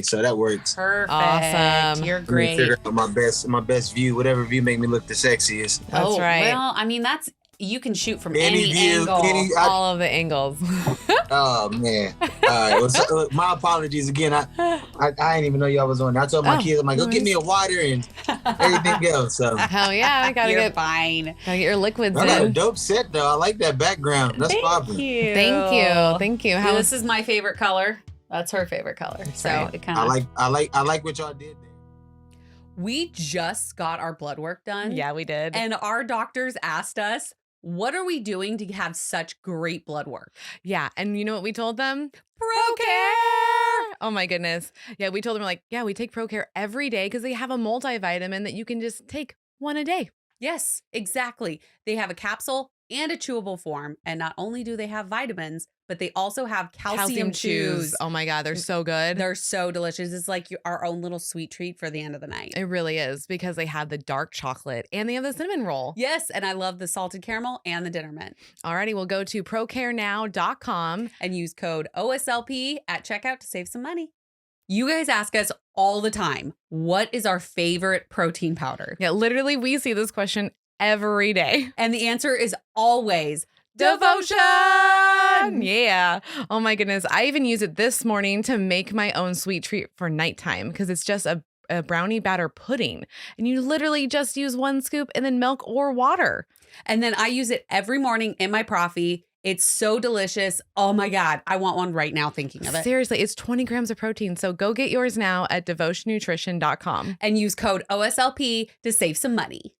So that works. Perfect. Awesome. You're Let me great. figure out my best view, whatever view make me look the sexiest. That's right. Well, I mean, you can shoot from Any any view, angle. All of the angles. Oh man! All right. Well, so, my apologies again. I didn't even know y'all was on. I told my kids, I'm like, go get me a water and everything else. So Hell yeah, I gotta You're get fine. your liquids I got a in. dope set though. I like that background. That's popping. you. Thank you. How This is my favorite color. That's her favorite color. So right. it kind of. I like what y'all did there. We just got our blood work done. Yeah, we did. And our doctors asked us, what are we doing to have such great blood work? Yeah, and you know what we told them? ProCare! Oh my goodness. Yeah, we told them, like, yeah, we take ProCare every day because they have a multivitamin that you can just take one a day. Yes, exactly. They have a capsule and a chewable form. And not only do they have vitamins, but they also have calcium chews. Oh my God, they're so good. They're so delicious. It's like our own little sweet treat for the end of the night. It really is because they have the dark chocolate and they have the cinnamon roll. Yes, and I love the salted caramel and the dinner mint. Alrighty, we'll go to procarenow.com. And use code OSLP at checkout to save some money. You guys ask us all the time, what is our favorite protein powder? Yeah, literally, we see this question every day. And the answer is always Devotion! Yeah. Oh my goodness. I even use it this morning to make my own sweet treat for nighttime because it's just a brownie batter pudding. And you literally just use one scoop and then milk or water. And then I use it every morning in my coffee. It's so delicious. Oh my God. I want one right now thinking of it. Seriously, it's 20 grams of protein. So go get yours now at devotionnutrition.com. And use code OSLP to save some money.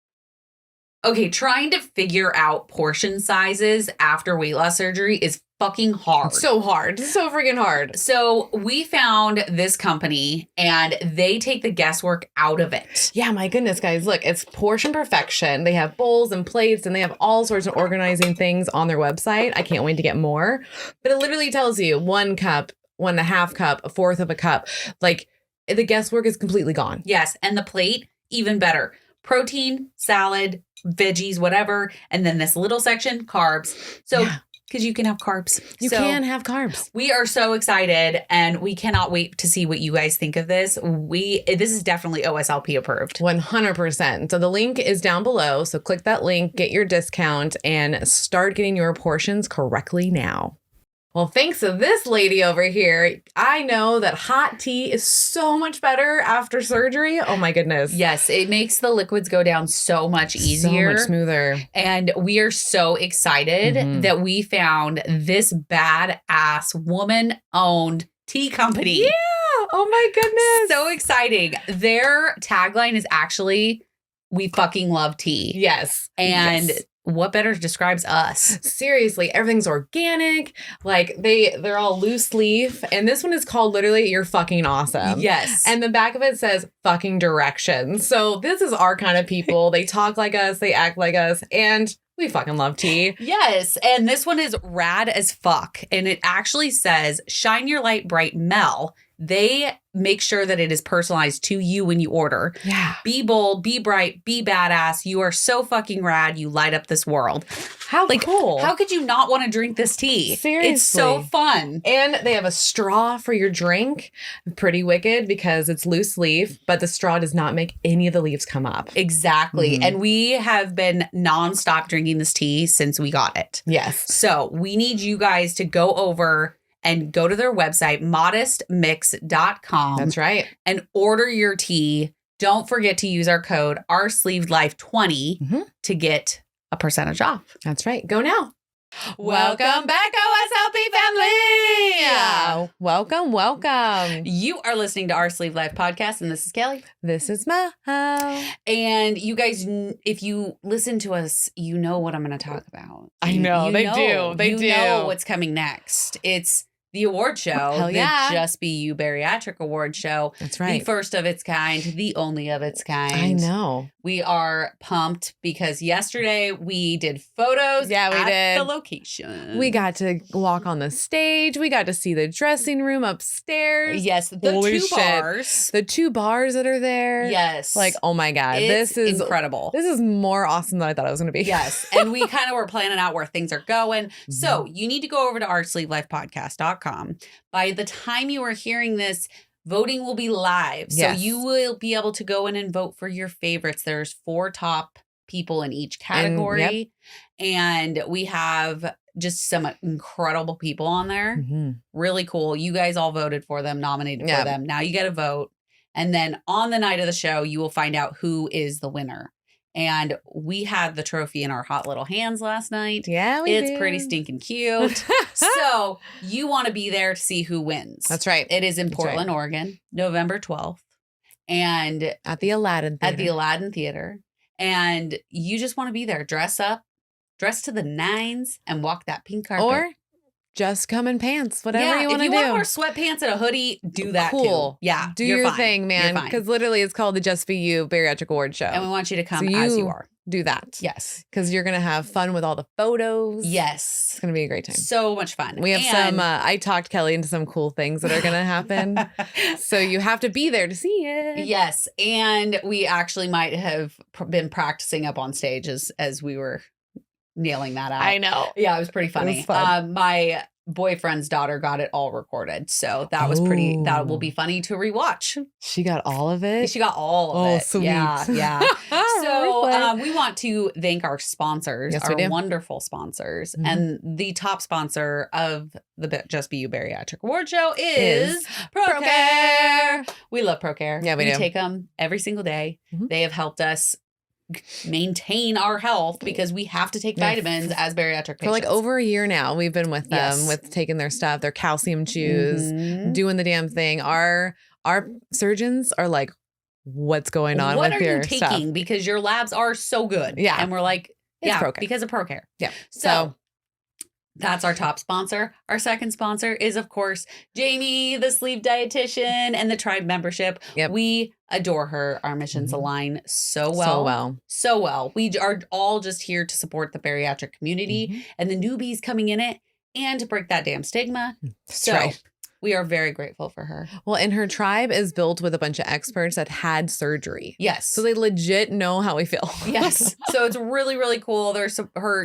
Okay, trying to figure out portion sizes after weight loss surgery is fucking hard. So hard. So freaking hard. So we found this company and they take the guesswork out of it. Yeah, my goodness, guys. Look, it's portion perfection. They have bowls and plates and they have all sorts of organizing things on their website. I can't wait to get more. But it literally tells you 1 cup, 1.5 cup, 1/4 of a cup. Like the guesswork is completely gone. Yes. And the plate, even better. Protein, salad, veggies, whatever. And then this little section, carbs. So, because you can have carbs. You can have carbs. We are so excited and we cannot wait to see what you guys think of this. This is definitely OSLP approved. 100%. So the link is down below. So click that link, get your discount, and start getting your portions correctly now. Well, thanks to this lady over here, I know that hot tea is so much better after surgery. Oh my goodness. Yes, it makes the liquids go down so much easier. So much smoother. And we are so excited that we found this badass woman-owned tea company. Yeah. Oh my goodness. So exciting. Their tagline is actually, we fucking love tea. Yes. And yes. What better describes us? Seriously, everything's organic. Like they're all loose leaf. And this one is called literally You're Fucking Awesome. Yes. And the back of it says fucking directions. So this is our kind of people. They talk like us, they act like us, and we fucking love tea. Yes. And this one is rad as fuck. And it actually says, shine your light bright, Mel. They make sure that it is personalized to you when you order. Yeah. Be bold, be bright, be badass. You are so fucking rad. You light up this world. How cool. How could you not want to drink this tea? Seriously. It's so fun. And they have a straw for your drink. Pretty wicked because it's loose leaf, but the straw does not make any of the leaves come up. Exactly. And we have been nonstop drinking this tea since we got it. Yes. So we need you guys to go over and go to their website, modestmix.com. That's right. And order your tea. Don't forget to use our code OurSleevedLife20 to get a percentage off. That's right. Go now. Welcome back, OSLP family. Welcome. You are listening to Our Sleeve Life podcast, and this is Kelly. This is Mel. And you guys, if you listen to us, you know what I'm going to talk about. I know. They do. They do. You know what's coming next. It's the award show. Hell yeah. The Just Be You Bariatric Award Show. That's right. The first of its kind, the only of its kind. I know. We are pumped because yesterday we did photos at the location. We got to walk on the stage. We got to see the dressing room upstairs. Yes, the Holy two shit. bars. The 2 bars that are there. Yes. Like, oh my God. It's this is incredible. This is more awesome than I thought it was going to be. Yes. And we kind of were planning out where things are going. So you need to go over to oursleevelifepodcast.com. By the time you are hearing this, Voting will be live. Yes. So you will be able to go in and vote for your favorites. There's 4 top people in each category. And we have just some incredible people on there. Mm-hmm. Really cool. You guys all voted for them, nominated for them. Now you got to vote. And then on the night of the show, you will find out who is the winner. And we had the trophy in our hot little hands last night. Yeah, it's pretty stinking cute. So you want to be there to see who wins. That's right. It is in Portland, Oregon, November 12th. And at the Aladdin Theater. And you just want to be there. Dress up, dress to the nines, and walk that pink carpet. Or just come in pants, whatever you want to do. If you want to wear sweatpants and a hoodie, do that too. Yeah. Do your thing, man. Because literally it's called the Just For You Bariatric Award Show. And we want you to come as you are. Do that. Yes. Because you're going to have fun with all the photos. Yes. It's going to be a great time. So much fun. We have some, I talked Kelly into some cool things that are going to happen. So you have to be there to see it. Yes. And we actually might have been practicing up on stage as we were nailing that out. I know. Yeah, it was pretty funny. It was fun. My boyfriend's daughter got it all recorded. So that was that will be funny to rewatch. She got all of it? She got all of it. Oh, sweet. Yeah. So we want to thank our sponsors, yes, our wonderful sponsors. Mm-hmm. And the top sponsor of the Just Be You Bariatric Award Show is ProCare. We love ProCare. Yeah, we do. Take them every single day. Mm-hmm. They have helped us maintain our health because we have to take vitamins as bariatric patients. For like over a year now, we've been with them with taking their stuff, their calcium chews, doing the damn thing. Our surgeons are like, what's going on with your stuff? What are you taking? Because your labs are so good. Yeah. And we're like, ProCare. Because of ProCare. Yeah. So that's our top sponsor. Our second sponsor is, of course, Jamie, the sleep dietitian, and the Tribe membership. Yep. We adore her. Our missions align so well. We are all just here to support the bariatric community and the newbies coming in it and to break that damn stigma. That's right. We are very grateful for her. Well, and her tribe is built with a bunch of experts that had surgery. Yes. So they legit know how we feel. Yes. So it's really, really cool.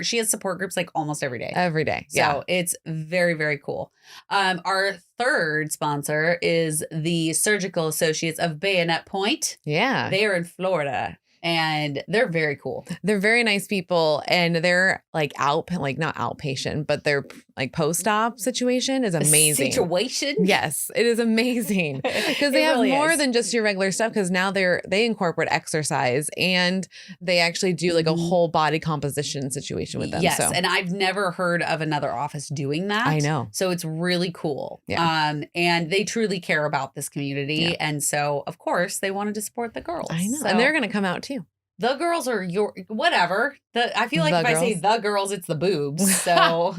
She has support groups like almost every day. Every day. So it's very, very cool. Our third sponsor is the Surgical Associates of Bayonet Point. Yeah. They are in Florida. And they're very cool. They're very nice people. And they're like not outpatient, but their like post-op situation is amazing. Situation? Yes, it is amazing. Because they have more than just your regular stuff. Because now they incorporate exercise and they actually do like a whole body composition situation with them. Yes. So. And I've never heard of another office doing that. I know. So it's really cool. Yeah. And they truly care about this community. Yeah. And so, of course, they wanted to support the girls. I know. So, and they're going to come out too. The girls are whatever. I feel like if I say the girls, it's the boobs. So,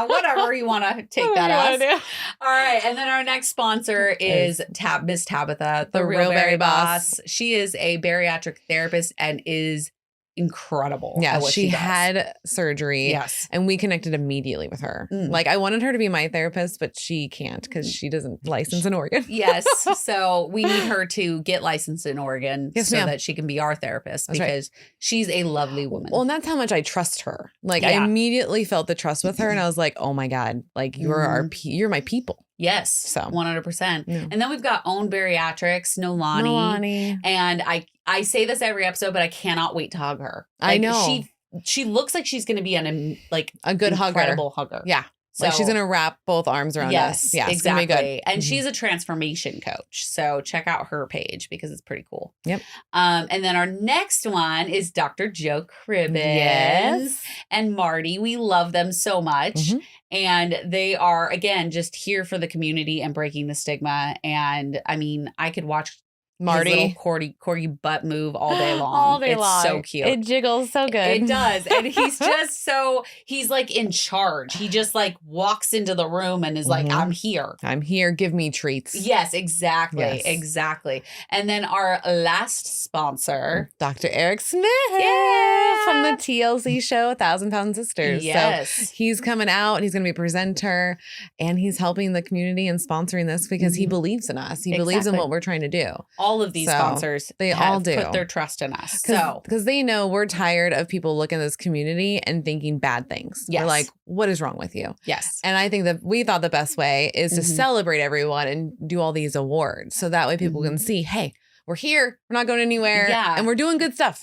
whatever you want to take that as. All right. And then our next sponsor is Miss Tabitha, the Real Berry Boss. She is a bariatric therapist and is incredible. Yeah, she had surgery. Yes. And we connected immediately with her. Like I wanted her to be my therapist, but she can't because she doesn't license in Oregon. Yes. So we need her to get licensed in Oregon that she can be our therapist because she's a lovely woman. Well, and that's how much I trust her. Like I immediately felt the trust with her and I was like, oh my God, like you're my people. Yes. So 100%. Yeah. And then we've got Own Bariatrics, Nolani. And I say this every episode, but I cannot wait to hug her. Like, I know. She looks like she's going to be a good incredible hugger. Yeah. So like she's going to wrap both arms around us. Yeah, exactly. It's gonna be good. And she's a transformation coach. So check out her page because it's pretty cool. Yep. And then our next one is Dr. Joe Cribbins and Marty. We love them so much. And they are, again, just here for the community and breaking the stigma. And I mean, I could watch Marty his little corgi butt move all day long. It's so cute. It jiggles so good. It does. And he's just he's like in charge. He just like walks into the room and is like, I'm here. I'm here. Give me treats. Yes, exactly. Yes. Exactly. And then our last sponsor, Dr. Eric Smith. Yeah. from the TLC show, 1,000 Pound Sisters. Yes. So he's coming out and he's going to be a presenter and he's helping the community and sponsoring this because he believes in us. He believes in what we're trying to do. All of these sponsors, they all do put their trust in us. Because they know we're tired of people looking at this community and thinking bad things. Yes. We're like, what is wrong with you? Yes. And I think that we thought the best way is to celebrate everyone and do all these awards. So that way people can see, hey, we're here. We're not going anywhere. Yeah. And we're doing good stuff.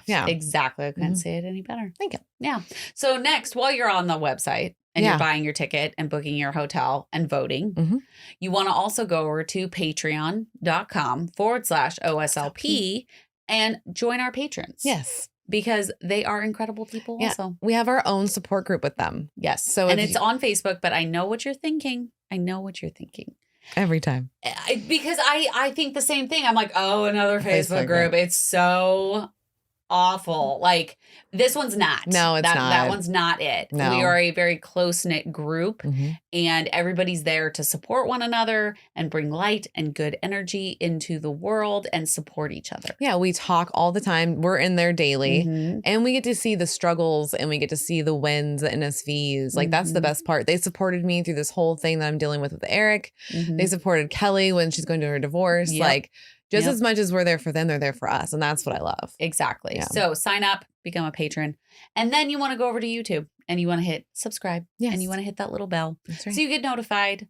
Yeah. Exactly. I couldn't say it any better. Thank you. Yeah. So next, while you're on the website and you're buying your ticket and booking your hotel and voting, you want to also go over to patreon.com/OSLP and join our patrons. Yes. Because they are incredible people also. We have our own support group with them. Yes. So it's on Facebook, but I know what you're thinking. Every time. Because I think the same thing. I'm like, oh, another Facebook group. It's so awful. Like, this one's not. No, it's not. That one's not it. No. We are a very close-knit group, and everybody's there to support one another and bring light and good energy into the world and support each other. Yeah, we talk all the time. We're in there daily, and we get to see the struggles and we get to see the wins, the NSVs. Like, that's the best part. They supported me through this whole thing that I'm dealing with Eric. They supported Kellie when she's going to her divorce. Like, just as much as we're there for them, they're there for us. And that's what I love. Exactly. Yeah. So sign up, become a patron. And then you want to go over to YouTube and you want to hit subscribe. Yes. And you want to hit that little bell. That's right. So you get notified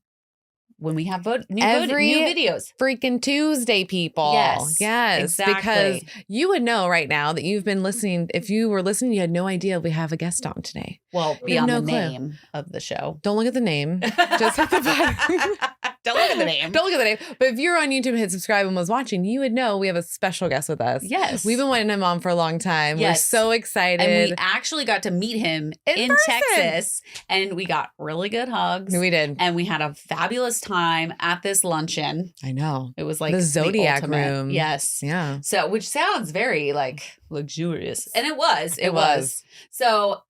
when we have new videos. Freaking Tuesday, people. Yes. Exactly. Because you would know right now that you've been listening. If you were listening, you had no idea we have a guest on today. Well, beyond the name of the show. Don't look at the name. Just hit the button. Don't look at the name. Don't look at the name. But if you're on YouTube and hit subscribe and was watching, you would know we have a special guest with us. Yes. We've been wanting him on for a long time. Yes. We're so excited. And we actually got to meet him in Texas. And we got really good hugs. We did. And we had a fabulous time at this luncheon. I know. It was like the Zodiac room. Yes. Yeah. So, which sounds very like luxurious. And it was. It was. So,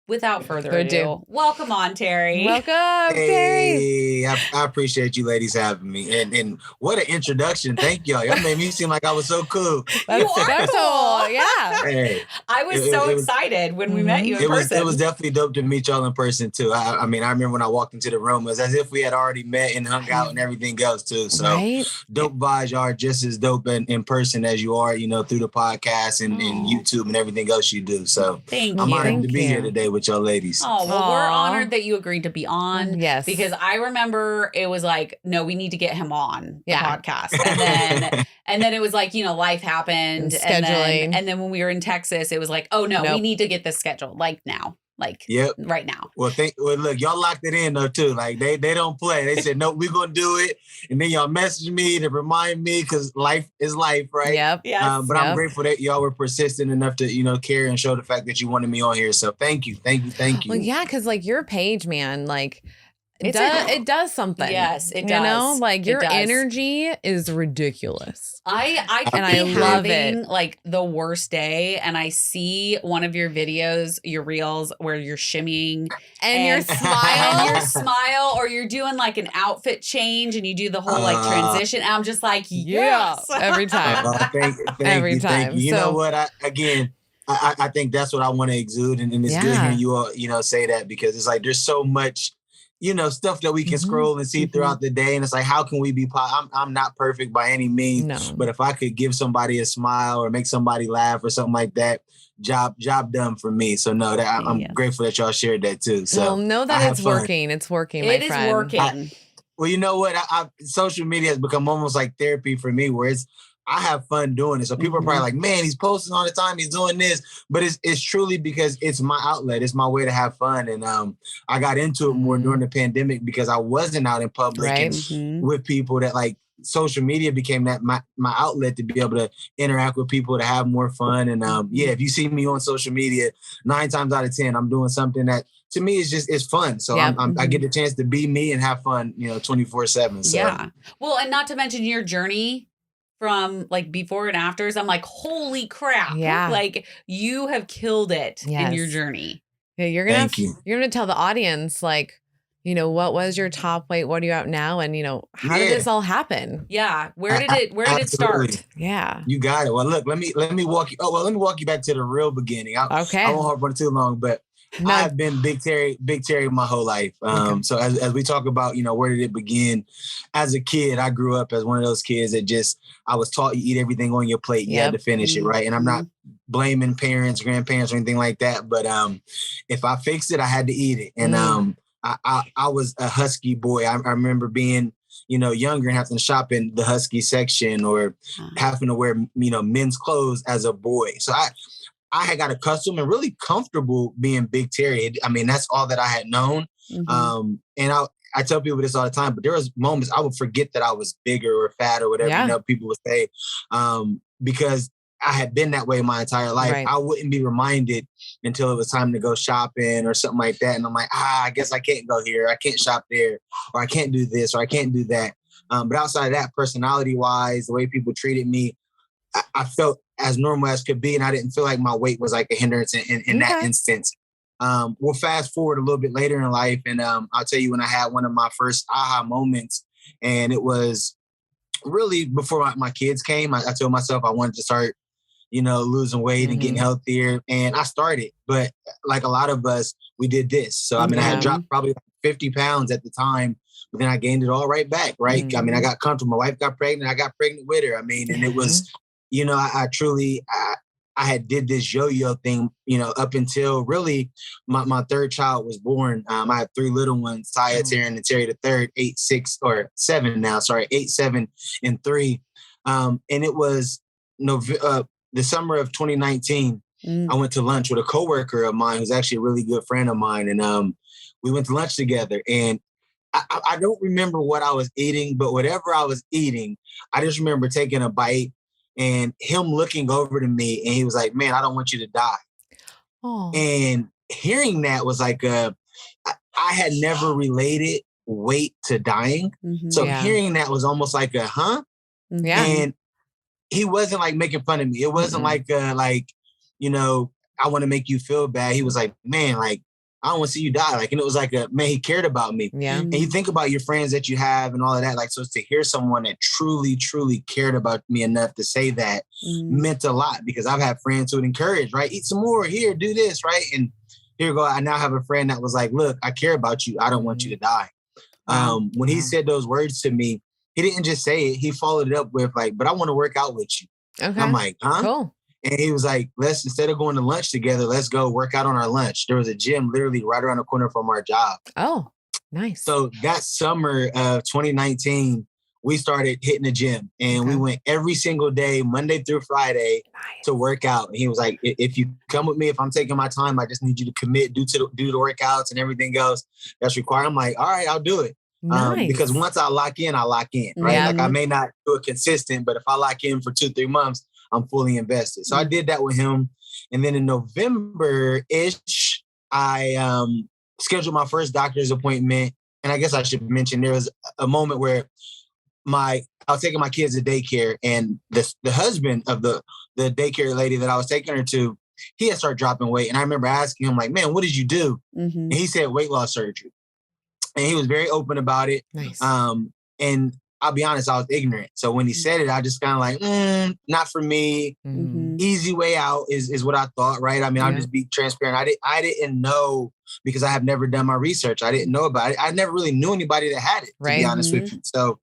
without further ado, welcome on, Terry. Welcome, Terry. I appreciate you ladies having me. And what an introduction. Thank y'all. Y'all made me seem like I was so cool. That's cool. Yeah. Hey, I was so excited when we met you in person. It was definitely dope to meet y'all in person, too. I mean, I remember when I walked into the room, it was as if we had already met and hung out and everything else, too. So dope vibes. Y'all are just as dope in person as you are, through the podcast and YouTube and everything else you do. So I'm honored to be here today with y'all ladies. Oh, well, we're honored that you agreed to be on. Yes. Because I remember it was like, no, we need to get him on the podcast. And then it was like, life happened. Scheduling. And then when we were in Texas, it was like, oh no, we need to get this scheduled like now. Like right now. Well, look, y'all locked it in though too. Like they don't play. They said, no, we're gonna do it. And then y'all messaged me to remind me because life is life, right? Yep. Yes. But I'm grateful that y'all were persistent enough to, care and show the fact that you wanted me on here. So thank you. Well, yeah, because like your page, man, like it does something. Yes, it does. Like your energy is ridiculous. I love it. Like the worst day, and I see one of your videos, your reels, where you're shimmying and your smile, or you're doing like an outfit change, and you do the whole like transition. And I'm just like, yes, every time. Thank you. You know what? I think that's what I want to exude, and it's good hearing you all, say that because it's like there's so much. Stuff that we can scroll and see throughout the day. And it's like, how can we be, I'm not perfect by any means, but if I could give somebody a smile or make somebody laugh or something like that, job done for me. So no, that I'm grateful that y'all shared that too. So know that it's working. It's working, my friend. It is working. Well, you know what? Social media has become almost like therapy for me where I have fun doing it. So people are probably like, man, he's posting all the time. He's doing this. But it's truly because it's my outlet. It's my way to have fun. And I got into it more during the pandemic because I wasn't out in public and with people that like social media became that my outlet to be able to interact with people, to have more fun. And if you see me on social media, 9 times out of 10, I'm doing something that to me it's fun. So I get the chance to be me and have fun, 24/7. So. Yeah. Well, and not to mention your journey from like before and afters, I'm like, holy crap. Yeah. Like you have killed it in your journey. Yeah, you're gonna tell the audience, like, what was your top weight? What are you at now? And, how did this all happen? Yeah. Where did it start? Yeah. You got it. Well, look, let me walk you. Oh, well, let me walk you back to the real beginning. I won't harp on it too long, but I've been Big Terry my whole life. So as we talk about, where did it begin? As a kid, I grew up as one of those kids that I was taught you eat everything on your plate. You had to finish it, right? And I'm not blaming parents, grandparents, or anything like that. But if I fixed it, I had to eat it. And I was a husky boy. I remember being, younger and having to shop in the husky section or having to wear, men's clothes as a boy. So I had got accustomed and really comfortable being Big Terry. I mean, that's all that I had known. And I tell people this all the time, but there was moments I would forget that I was bigger or fat or whatever, people would say, because I had been that way my entire life. Right. I wouldn't be reminded until it was time to go shopping or something like that. And I'm like, I guess I can't go here. I can't shop there, or I can't do this, or I can't do that. But outside of that, personality wise, the way people treated me, I felt as normal as could be. And I didn't feel like my weight was like a hindrance in that instance. We'll fast forward a little bit later in life. And I'll tell you when I had one of my first aha moments, and it was really before my kids came. I told myself I wanted to start, losing weight and getting healthier. And I started, but like a lot of us, we did this. So, I mean, I had dropped probably 50 pounds at the time, but then I gained it all right back, right? I mean, I got comfortable. My wife got pregnant. I got pregnant with her. I mean, and it was, I truly, I had did this yo-yo thing, up until really my third child was born. I have 3 little ones, Taya, Terry, and Terry the third, 8, 6, or 7 now, sorry, 8, 7, and 3. And it was the summer of 2019. I went to lunch with a coworker of mine who's actually a really good friend of mine. And we went to lunch together. And I don't remember what I was eating, but whatever I was eating, I just remember taking a bite and him looking over to me, and he was like, "Man, I don't want you to die." Oh. And hearing that was like, I had never related weight to dying. So hearing that was almost like a, huh? Yeah. And he wasn't like making fun of me. It wasn't like, I want to make you feel bad. He was like, "Man, like, I don't want to see you die." Like, and it was like man, he cared about me. Yeah. And you think about your friends that you have and all of that. Like, so to hear someone that truly, truly cared about me enough to say that meant a lot, because I've had friends who would encourage, right? Eat some more here, do this, right? And here you go. I now have a friend that was like, "Look, I care about you. I don't want you to die." When he said those words to me, he didn't just say it. He followed it up with like, "But I want to work out with you." Okay. I'm like, huh? Cool. And he was like, instead of going to lunch together, let's go work out on our lunch. There was a gym literally right around the corner from our job. Oh, nice. So that summer of 2019, we started hitting the gym, and we went every single day, Monday through Friday, to work out. And he was like, "If you come with me, if I'm taking my time, I just need you to commit, do the workouts and everything else that's required." I'm like, "All right, I'll do it." Nice. Because once I lock in, right? Yeah. Like, I may not do it consistent, but if I lock in for 2-3 months, I'm fully invested. So I did that with him. And then in November-ish, I scheduled my first doctor's appointment. And I guess I should mention there was a moment where I was taking my kids to daycare, and the husband of the daycare lady that I was taking her to, he had started dropping weight. And I remember asking him, like, "Man, what did you do?" And he said weight loss surgery. And he was very open about it. Nice. And I'll be honest, I was ignorant. So when he said it, I just kind of like, not for me. Easy way out is what I thought, right? I mean, I'll just be transparent. I didn't know, because I have never done my research. I didn't know about it. I never really knew anybody that had it, to be honest with you. So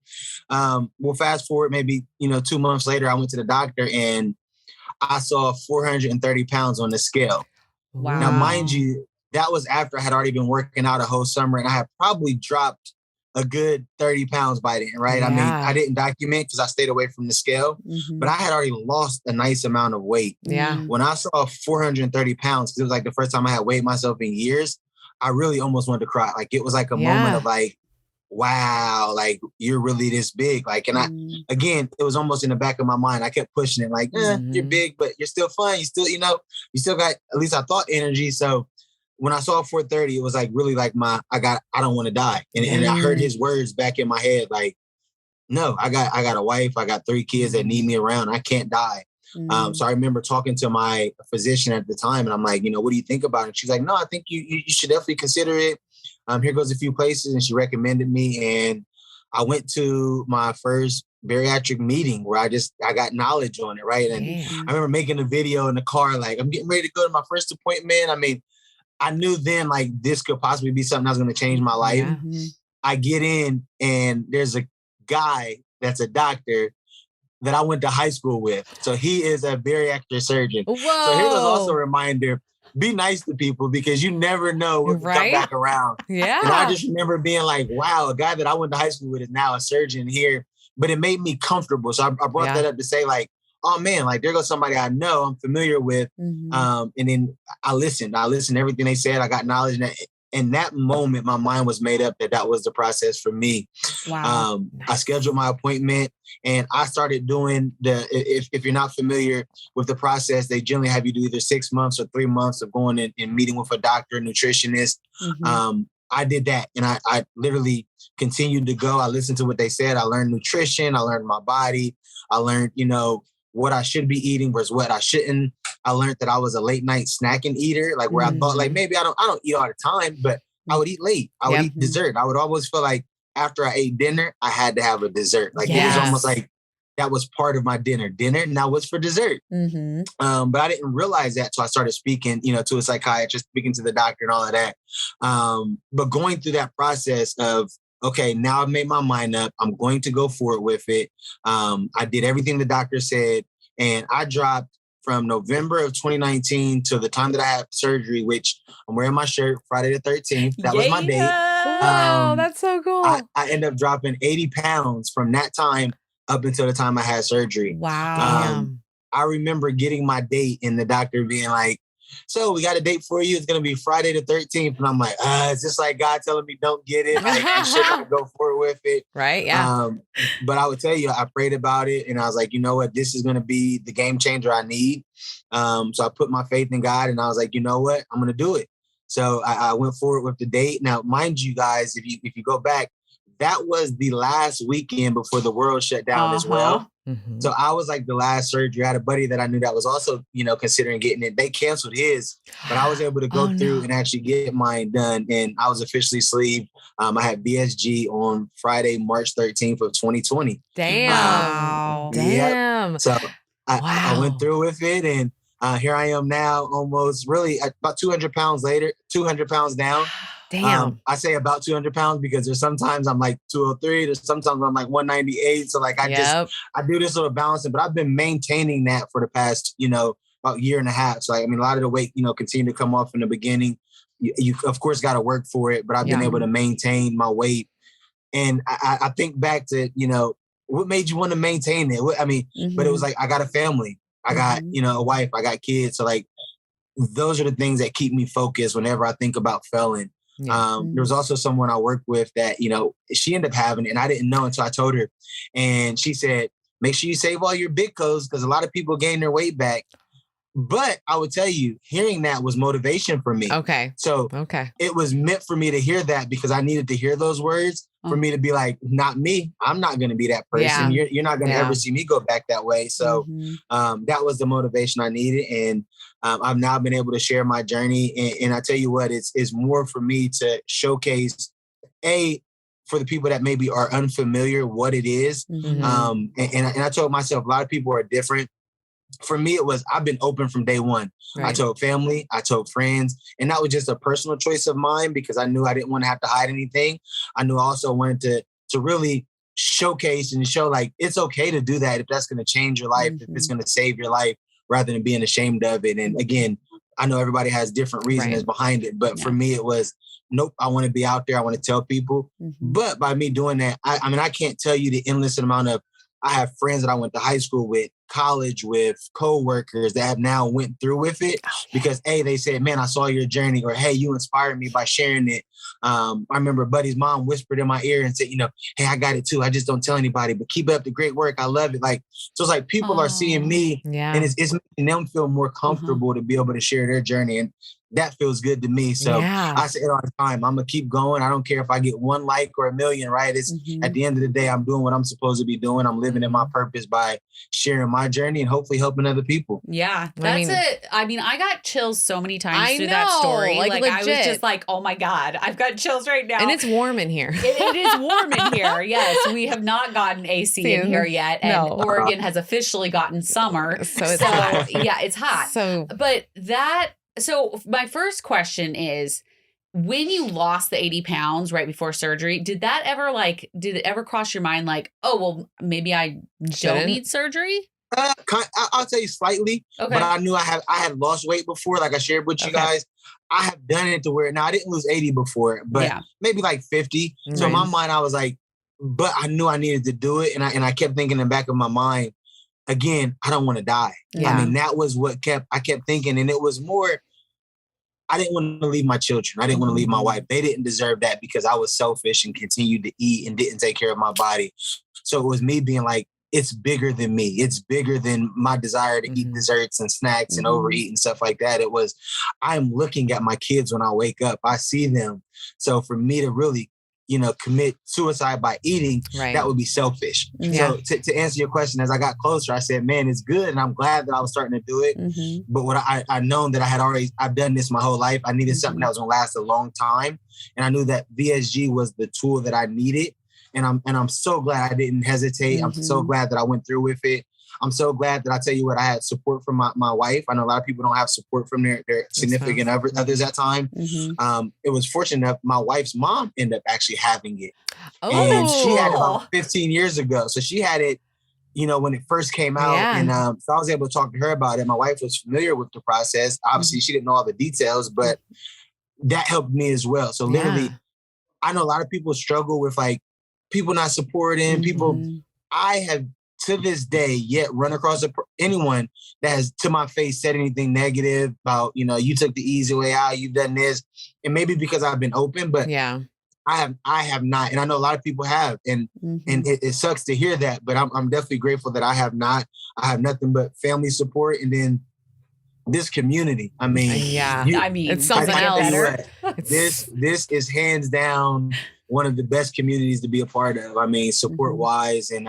we'll fast forward maybe, 2 months later, I went to the doctor and I saw 430 pounds on the scale. Wow. Now, mind you, that was after I had already been working out a whole summer, and I had probably dropped a good 30 pounds by then, right? Yeah. I mean, I didn't document because I stayed away from the scale, but I had already lost a nice amount of weight. Yeah. When I saw 430 pounds, because it was like the first time I had weighed myself in years, I really almost wanted to cry. Like, it was like a moment of like, wow, like, you're really this big. Like, and again, it was almost in the back of my mind. I kept pushing it like, you're big, but you're still fun. You still, you still got, at least I thought, energy. So when I saw 430, it was like really like I don't want to die. And I heard his words back in my head, like, no, I got a wife. I got 3 kids that need me around. I can't die. So I remember talking to my physician at the time, and I'm like, what do you think about it? She's like, "No, I think you should definitely consider it. here goes a few places. And she recommended me. And I went to my first bariatric meeting where I got knowledge on it. Right. And I remember making a video in the car, like, I'm getting ready to go to my first appointment. I mean, I knew then like this could possibly be something that's going to change my life. Yeah. I get in and there's a guy that's a doctor that I went to high school with. So he is a bariatric surgeon. Whoa. So here's also a reminder, be nice to people because you never know what will come back around. Yeah. And I just remember being like, wow, a guy that I went to high school with is now a surgeon here. But it made me comfortable. So I brought that up to say like, oh man, like there goes somebody I know, I'm familiar with. And then I listened to everything they said. I got knowledge. And in that moment, my mind was made up that was the process for me. Wow. I scheduled my appointment and I started doing if you're not familiar with the process, they generally have you do either 6 months or 3 months of going and meeting with a doctor, nutritionist. I did that and I literally continued to go. I listened to what they said. I learned nutrition. I learned my body. I learned, what I should be eating versus what I shouldn't. I learned that I was a late night snacking eater, like where I thought like maybe I don't eat all the time, but I would eat late. I would eat dessert. I would always feel like after I ate dinner, I had to have a dessert. Like it was almost like that was part of my dinner. Now what's for dessert? But I didn't realize that. So I started speaking, to a psychiatrist, speaking to the doctor and all of that. But going through that process of, okay, now I've made my mind up. I'm going to go forward with it. I did everything the doctor said, and I dropped from November of 2019 to the time that I had surgery, which I'm wearing my shirt, Friday the 13th. That was my date. Wow, that's so cool. I ended up dropping 80 pounds from that time up until the time I had surgery. Wow. I remember getting my date and the doctor being like, so we got a date for you. It's going to be Friday the 13th. And I'm like, is this like God telling me don't get it? Like, you should not go forward with it. Right. Yeah. But I would tell you, I prayed about it and I was like, you know what? This is going to be the game changer I need. So I put my faith in God and I was like, you know what? I'm going to do it. So I went forward with the date. Now, mind you guys, if you go back, that was the last weekend before the world shut down as well. So I was like the last surgery. I had a buddy that I knew that was also, considering getting it. They canceled his, but I was able to go through and actually get mine done. And I was officially sleeved. I had BSG on Friday, March 13th of 2020. Damn. Damn. So I went through with it and here I am now almost really about 200 pounds later, 200 pounds down. Damn. I say about 200 pounds because there's sometimes I'm like 203, there's sometimes I'm like 198. So like I do this sort of balancing, but I've been maintaining that for the past, about year and a half. So like, I mean, a lot of the weight, continue to come off in the beginning. You of course got to work for it, but I've been able to maintain my weight. And I think back to, what made you want to maintain it? But it was like, I got a family, I got, a wife, I got kids. So like, those are the things that keep me focused whenever I think about failing. There was also someone I worked with that, she ended up having it and I didn't know until I told her. And she said, make sure you save all your big codes because a lot of people gain their weight back. But I would tell you, hearing that was motivation for me. Okay. So it was meant for me to hear that because I needed to hear those words for me to be like, not me. I'm not going to be that person. You're not going to ever see me go back that way. So that was the motivation I needed. And I've now been able to share my journey. And I tell you what, it's more for me to showcase, for the people that maybe are unfamiliar what it is. And I told myself, a lot of people are different. For me, it was, I've been open from day one. Right. I told family, I told friends, and that was just a personal choice of mine because I knew I didn't want to have to hide anything. I knew I also wanted to really showcase and show like, it's okay to do that if that's going to change your life, if it's going to save your life rather than being ashamed of it. And again, I know everybody has different reasons behind it, but for me, it was, nope, I want to be out there. I want to tell people. But by me doing that, I can't tell you the endless amount of, I have friends that I went to high school with, college with, co-workers that have now went through with it because they said, man, I saw your journey, or hey, you inspired me by sharing it. I remember Buddy's mom whispered in my ear and said, hey, I got it too. I just don't tell anybody, but keep up the great work. I love it. Like, so it's like people are seeing me and it's making them feel more comfortable to be able to share their journey. And that feels good to me. So I say it all the time. I'm going to keep going. I don't care if I get 1 like or 1 million, right? It's at the end of the day, I'm doing what I'm supposed to be doing. I'm living in my purpose by sharing my journey and hopefully helping other people. Yeah, that's it. I mean, I got chills so many times through that story. Like I was just like, oh my God, I've got chills right now. And it's warm in here. It is warm in here. Yes, we have not gotten AC in here yet. And Oregon has officially gotten summer. So it's hot. Yeah, it's hot. So my first question is, when you lost the 80 pounds right before surgery, did it ever cross your mind like, oh, well, maybe I don't need surgery? I'll tell you slightly, but I knew I had lost weight before, like I shared with you guys. I have done it to where, now I didn't lose 80 before, but maybe like 50. So in my mind, I was like, but I knew I needed to do it. And I kept thinking in the back of my mind, again, I don't want to die. I mean, that was what I kept thinking. And it was more, I didn't want to leave my children. I didn't want to leave my wife. They didn't deserve that because I was selfish and continued to eat and didn't take care of my body. So it was me being like, it's bigger than me. It's bigger than my desire to eat desserts and snacks and overeat and stuff like that. It was, I'm looking at my kids when I wake up. I see them. So for me to really, commit suicide by eating, that would be selfish. So to answer your question, as I got closer, I said, man, it's good. And I'm glad that I was starting to do it. But what I known that I've done this my whole life. I needed something that was going to last a long time. And I knew that VSG was the tool that I needed. And I'm so glad I didn't hesitate. I'm so glad that I went through with it. I'm so glad that I tell you what, I had support from my wife. I know a lot of people don't have support from their significant others at time. It was fortunate enough, my wife's mom ended up actually having it. And she had it about 15 years ago. So she had it, when it first came out. And so I was able to talk to her about it. My wife was familiar with the process. Obviously, she didn't know all the details, but that helped me as well. So literally, I know a lot of people struggle with like people not supporting people. I have to this day yet run across anyone that has to my face said anything negative about, you took the easy way out, you've done this. And maybe because I've been open, but I have not. And I know a lot of people have, and it sucks to hear that, but I'm definitely grateful that I have not. I have nothing but family support. And then this community, I mean, it's something else. This is hands down one of the best communities to be a part of. I mean, support wise. And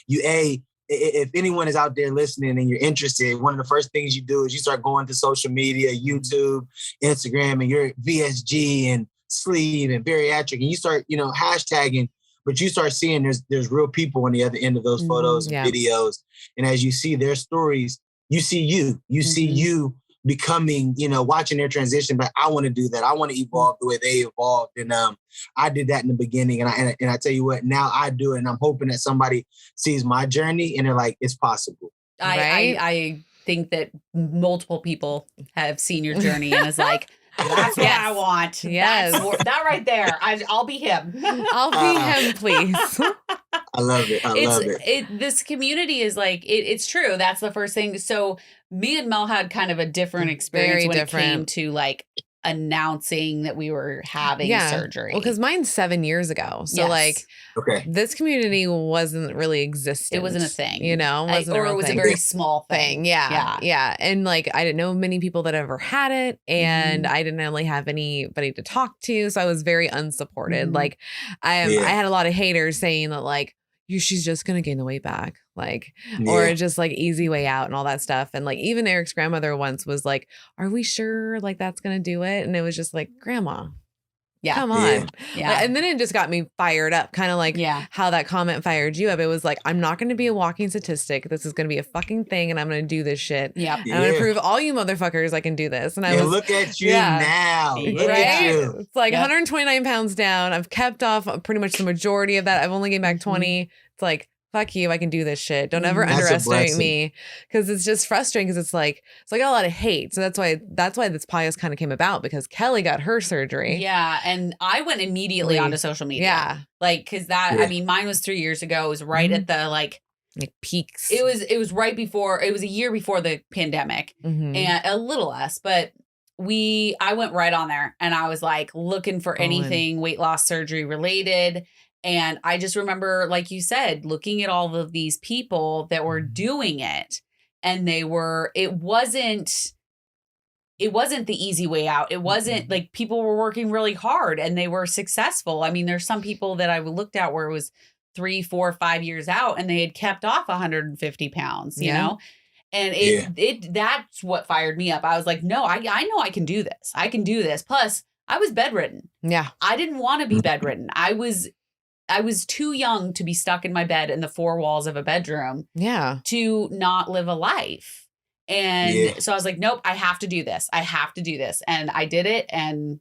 if anyone is out there listening and you're interested, one of the first things you do is you start going to social media, YouTube, Instagram, and you're VSG and sleeve and bariatric, and you start, hashtagging, but you start seeing there's real people on the other end of those photos and videos. And as you see their stories, you see see you becoming, watching their transition, but I want to do that. I want to evolve the way they evolved. And I did that in the beginning. And I tell you what, now I do it. And I'm hoping that somebody sees my journey and they're like, it's possible. I think that multiple people have seen your journey and is like, that's what I want. Yes. That right there. I'll be him. I'll be him, please. I love it. I love it. This community is like, it's true. That's the first thing. So me and Mel had kind of a different experience it came to like announcing that we were having surgery. Well, because mine's 7 years ago. So this community wasn't really existent. It wasn't a thing. It was a very small thing. Yeah. And like, I didn't know many people that ever had it, and I didn't really have anybody to talk to. So I was very unsupported. Like I had a lot of haters saying that like, she's just going to gain the weight back, like, or just like easy way out and all that stuff. And like, even Eric's grandmother once was like, are we sure like that's going to do it? And it was just like, grandma, come on. Yeah. And then it just got me fired up, kind of like how that comment fired you up. It was like, I'm not going to be a walking statistic. This is going to be a fucking thing. And I'm going to do this shit. Yeah. I'm going to prove all you motherfuckers I can do this. And I was look at you now. Look at you. It's like 129 pounds down. I've kept off pretty much the majority of that. I've only gained back 20. It's like, fuck you, I can do this shit. Don't ever underestimate me, because it's just frustrating, because it's like I got a lot of hate. So that's why this podcast kind of came about, because Kellie got her surgery. Yeah, and I went immediately onto social media. Yeah. Like, because I mean, mine was 3 years ago. It was right at the like peaks. It was right before, it was a year before the pandemic, and a little less, but I went right on there, and I was like looking for anything weight loss surgery related. And I just remember, like you said, looking at all of these people that were doing it, and it wasn't it wasn't the easy way out. It wasn't like people were working really hard and they were successful. I mean, there's some people that I looked at where it was 3, 4, 5 years out and they had kept off 150 pounds, you know? And that's what fired me up. I was like, no, I know I can do this. I can do this. Plus, I was bedridden. Yeah. I didn't want to be bedridden. I was too young to be stuck in my bed in the 4 walls of a bedroom. Yeah. To not live a life. And so I was like, nope, I have to do this. I have to do this. And I did it. And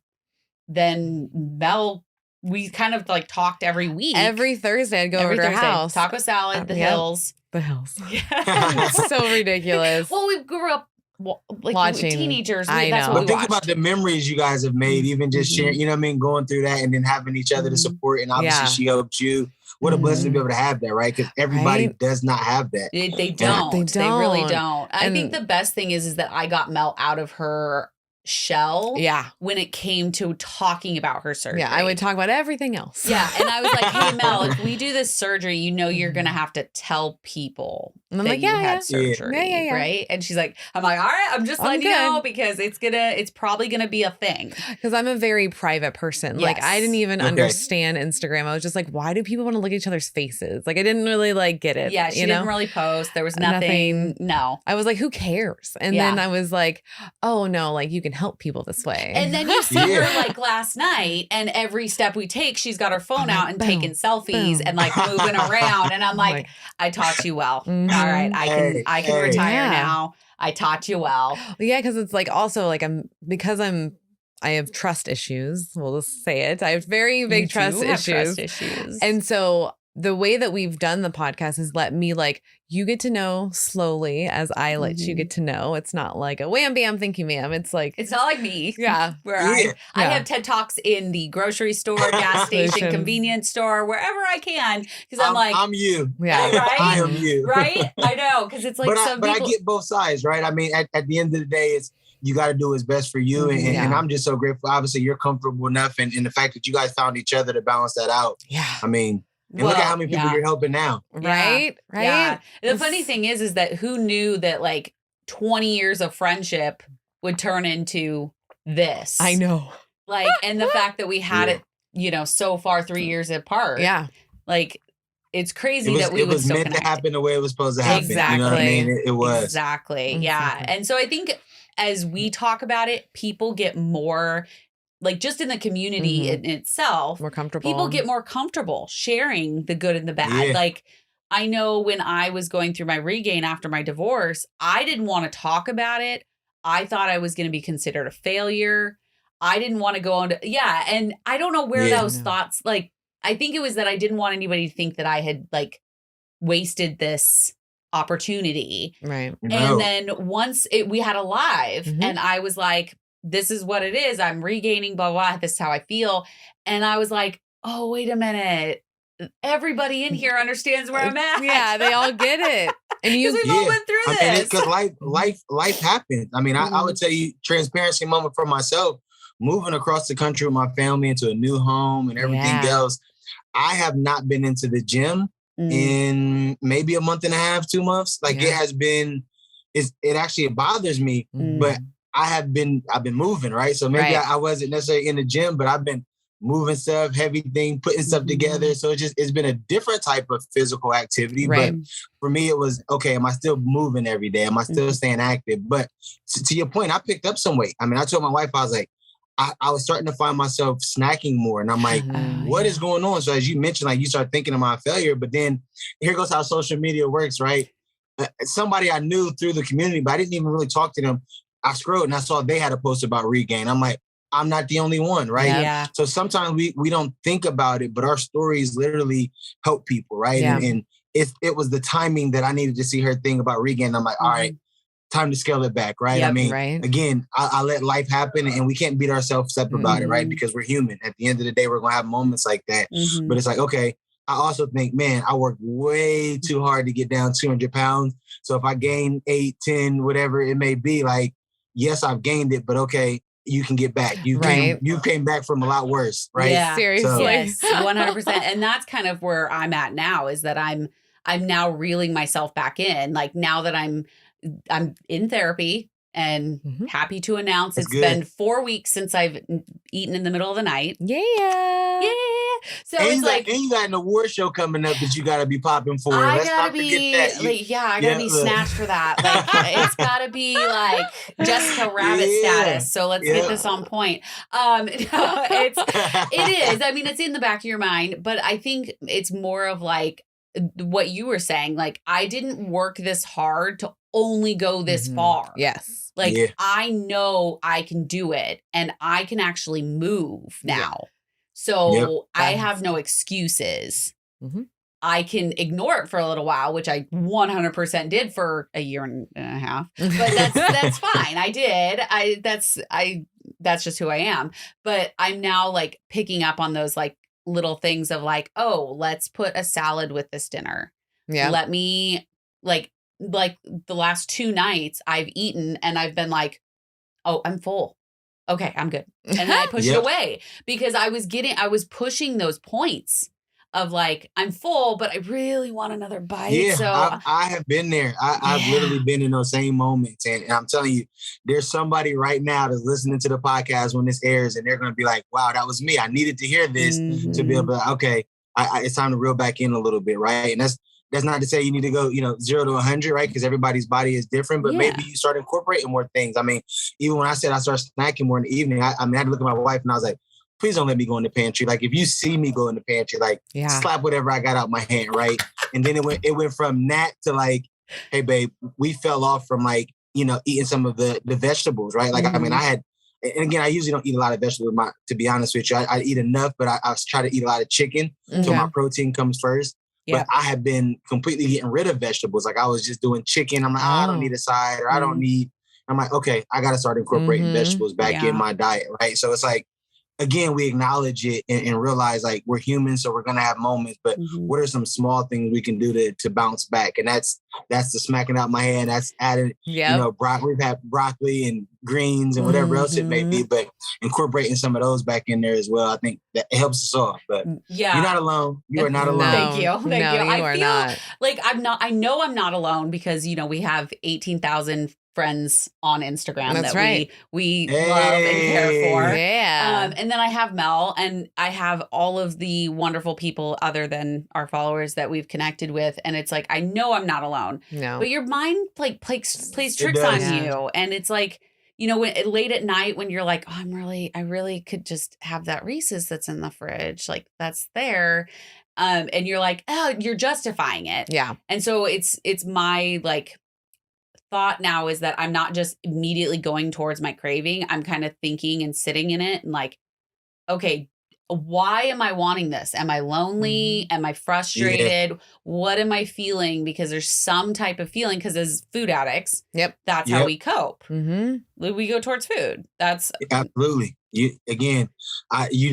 then Mel, we kind of like talked every week. Every Thursday I'd go over to her house. Taco salad, the hills. The hills. It's so ridiculous. Well, we grew up like watching teenagers. I that's know. what But we think watched. about the memories you guys have made, even just sharing, you know what I mean, going through that and then having each other to support. And obviously she helped you. What a blessing to be able to have that, right? Because everybody does not have that. They don't. They They really don't. I think the best thing is that I got Mel out of her shell when it came to talking about her surgery. Yeah, I would talk about everything else. Yeah, and I was like, hey, Mel, if we do this surgery, you know you're going to have to tell people and I'm that like, you had surgery, right? And she's like, I'm like, all right, I'm just letting you know because it's probably going to be a thing. Because I'm a very private person. Yes. Like, I didn't even understand Instagram. I was just like, why do people want to look at each other's faces? Like, I didn't really like get it. Yeah, she didn't really post. There was nothing. No. I was like, who cares? And then I was like, oh, no, like, you can help people this way. And then you see her like last night, and every step we take, she's got her phone out and taking selfies and like moving around. And I'm like, I taught you well. All right, I can retire now. I taught you well. Yeah, because it's like also like I have trust issues. We'll just say it. I have very big trust issues. And so the way that we've done the podcast has let me like, you get to know slowly as I let you get to know. It's not like a wham, bam, thank you, ma'am. It's like, it's not like me. Yeah. Where I have TED Talks in the grocery store, gas station, convenience store, wherever I can. Because I'm like, I'm you. Yeah. Right? I am you. Right? I know. Because it's like but I get both sides, right? I mean, at the end of the day, it's, you got to do what's best for you. And I'm just so grateful. Obviously, you're comfortable enough. And the fact that you guys found each other to balance that out. Yeah. I mean, and look at how many people you're helping now. Right? Right? Yeah. The funny thing is that who knew that like 20 years of friendship would turn into this? I know. Like, and the fact that we had it, you know, so far 3 years apart. Yeah. Like, it's crazy that we would still connect. It was meant to happen the way it was supposed to happen. Exactly. You know what I mean? It was. Exactly. Yeah. And so I think as we talk about it, people get more, like just in the community in itself, more comfortable. People get more comfortable sharing the good and the bad. Yeah. Like, I know when I was going through my regain after my divorce, I didn't want to talk about it. I thought I was going to be considered a failure. I didn't want to go on to, and I don't know where those thoughts, like, I think it was that I didn't want anybody to think that I had like wasted this opportunity. Right. And then once we had a live and I was like, this is what it is. I'm regaining, blah, blah, this is how I feel. And I was like, oh, wait a minute. Everybody in here understands where I'm at. Yeah, they all get it. And we all went through this. Because life happens. I mean, I would tell you, transparency moment for myself, moving across the country with my family into a new home and everything else. I have not been into the gym in maybe a month and a half, 2 months. Like it has been, it actually bothers me, but I've been moving, right? So maybe I wasn't necessarily in the gym, but I've been moving stuff, heavy thing, putting stuff together. So it's been a different type of physical activity. But for me, it was, okay, am I still moving every day? Am I still staying active? But to your point, I picked up some weight. I mean, I told my wife, I was like, I was starting to find myself snacking more. And I'm like, what is going on? So as you mentioned, like you start thinking of my failure, but then here goes how social media works, right? Somebody I knew through the community, but I didn't even really talk to them. I scrolled and I saw they had a post about regain. I'm like, I'm not the only one, right? Yeah. So sometimes we don't think about it, but our stories literally help people, right? Yeah. And it was the timing that I needed to see her thing about regain. I'm like, all right, time to scale it back, right? I mean, again, I let life happen and we can't beat ourselves up about it, right? Because we're human. At the end of the day, we're going to have moments like that. But it's like, okay, I also think, man, I worked way too hard to get down 200 pounds. So if I gain 8, 10, whatever it may be, like, yes, I've gained it, but okay, you can get back. You came back from a lot worse, right? Yeah, seriously. So, yes, 100%. And that's kind of where I'm at now, is that I'm now reeling myself back in. Like now that I'm in therapy, And happy to announce That's it's good. been 4 weeks since I've eaten in the middle of the night. Yeah. So and it's like, and you got an award show coming up that you got to be popping for. I Let's gotta not forget be that. I gotta be snatched for that. Like it's gotta be like Jessica Rabbit status. So let's get this on point. No, it is. I mean, it's in the back of your mind, but I think it's more of like what you were saying. Like I didn't work this hard to only go this far. Yes. Like I know I can do it and I can actually move now. So I have no excuses. I can ignore it for a little while, which I 100% did for a year and a half. But that's fine. I did. That's just who I am. But I'm now like picking up on those like little things of like, oh, let's put a salad with this dinner. Yeah. Let me like the last 2 nights I've eaten and I've been like, oh, I'm full. Okay, I'm good. And then I push it away because I was pushing those points of like, I'm full, but I really want another bite. Yeah, so I have been there. I've literally been in those same moments. And I'm telling you, there's somebody right now that's listening to the podcast when this airs and they're going to be like, wow, that was me. I needed to hear this to be able to, okay, it's time to reel back in a little bit, right? And that's not to say you need to go, 0 to 100, right? Because everybody's body is different, but maybe you start incorporating more things. I mean, even when I said I started snacking more in the evening, I had to look at my wife and I was like, please don't let me go in the pantry. Like if you see me go in the pantry, like slap whatever I got out my hand, right? And then it went from that to like, hey babe, we fell off from like, eating some of the vegetables, right? Like, I mean, and again, I usually don't eat a lot of vegetables, to be honest with you. I eat enough, but I try to eat a lot of chicken. So my protein comes first. But I have been completely getting rid of vegetables. Like I was just doing chicken. I'm like, I don't need a side or I'm like, okay, I got to start incorporating vegetables back in my diet, right? So it's like, again, we acknowledge it and realize like we're human, so we're gonna have moments. But what are some small things we can do to bounce back? And that's the smacking out my hand. That's adding, broccoli. We've had broccoli and greens and whatever else it may be, but incorporating some of those back in there as well. I think that it helps us all. But you're not alone. You are not alone. Thank you. No, you I are feel not. like I'm not. I know I'm not alone because we have 18,000 friends on Instagram that we love and care for. Yeah. And then I have Mel and I have all of the wonderful people other than our followers that we've connected with. And it's like, I know I'm not alone. No. But your mind like plays tricks on you. And it's like, when late at night when you're like, oh, I really could just have that Reese's that's in the fridge. Like that's there. And you're like, oh, you're justifying it. Yeah. And so it's my like thought now is that I'm not just immediately going towards my craving. I'm kind of thinking and sitting in it and like, okay, why am I wanting this? Am I lonely? Am I frustrated? What am I feeling? Because there's some type of feeling because as food addicts, that's how we cope. We go towards food. That's absolutely. You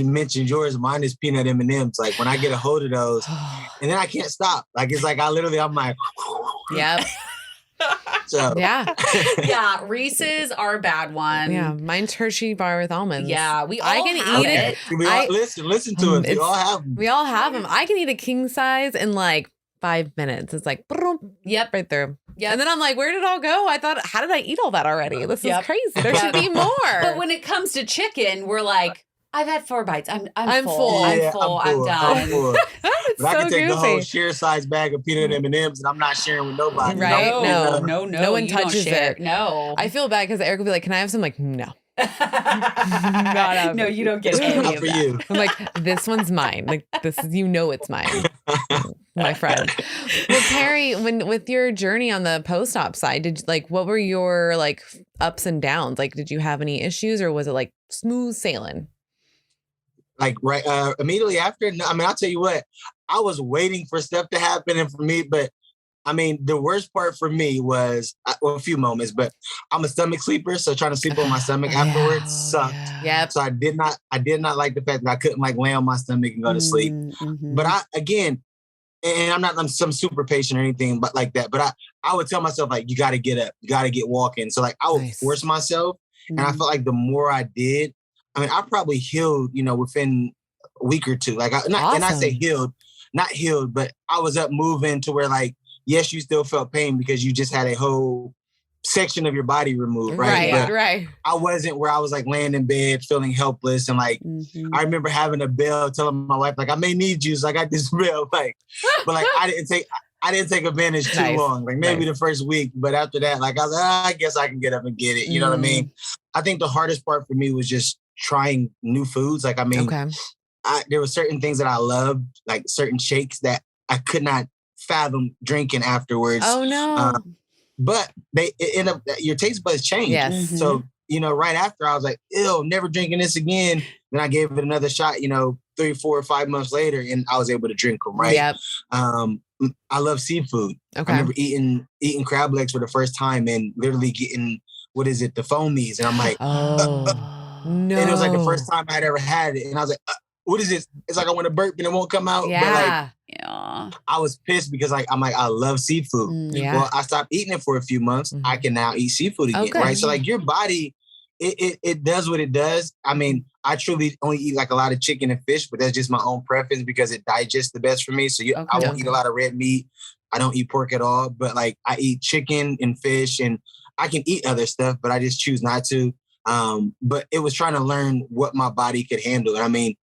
mentioned yours. Mine is peanut M&Ms. Like when I get a hold of those and then I can't stop. Like, it's like, I'm like, So yeah, Reese's are a bad one. Yeah, mine's Hershey bar with almonds. Yeah, I can eat it. Listen to it. We all have them. We all have them. I can eat a king size in like 5 minutes. It's like right through. Yep. And then I'm like, where did it all go? How did I eat all that already? This is crazy. There should be more. But when it comes to chicken, we're like, I've had 4 bites. I'm full. Yeah, I'm full. I'm done. But I can take the whole share size bag of peanut M&Ms and I'm not sharing with nobody. Right? No one touches it. No. I feel bad because Eric will be like, can I have some? Like, no. No, you don't get any of that. You. I'm like, this one's mine. Like this is, it's mine. My friend. Well, Terry, with your journey on the post-op side, what were your like ups and downs? Like, did you have any issues or was it like smooth sailing? Like immediately after, I mean, I'll tell you what, I was waiting for stuff to happen and for me, but I mean, the worst part for me was a few moments, but I'm a stomach sleeper. So trying to sleep on my stomach afterwards sucked. Yep. So I did not like the fact that I couldn't like lay on my stomach and go to sleep. But and I'm some super patient or anything, but like that. But I would tell myself like, you got to get up, you got to get walking. So like I would force myself. And I felt like the more I did, I mean, I probably healed, within a week or two. Like, and I say healed, not healed, but I was up moving to where, like, yes, you still felt pain because you just had a whole section of your body removed, right? Right. I wasn't where I was like laying in bed feeling helpless and like I remember having a bill telling my wife like I may need you, so I got this bill like, but like I didn't take advantage too long, like maybe the first week, but after that, like I was like, I guess I can get up and get it. You know what I mean? I think the hardest part for me was just trying new foods. Like I mean, there were certain things that I loved, like certain shakes that I could not fathom drinking afterwards. Oh no. But they end up, your taste buds change. Yes. So, you know, right after I was like, ew, never drinking this again. Then I gave it another shot, you know, 3, 4, or 5 months later, and I was able to drink them, right? Yep. I love seafood. Okay. I remember eating crab legs for the first time and literally getting, the foamies. And I'm like, no. And it was like the first time I'd ever had it. And I was like, what is this? It's like I want to burp and it won't come out. Yeah. But like, I was pissed because like I'm like, I love seafood. Well, I stopped eating it for a few months. I can now eat seafood again, right? So like your body, it does what it does. I mean, I truly only eat like a lot of chicken and fish, but that's just my own preference because it digests the best for me. So I won't eat a lot of red meat. I don't eat pork at all, but like I eat chicken and fish and I can eat other stuff, but I just choose not to. But it was trying to learn what my body could handle. I mean,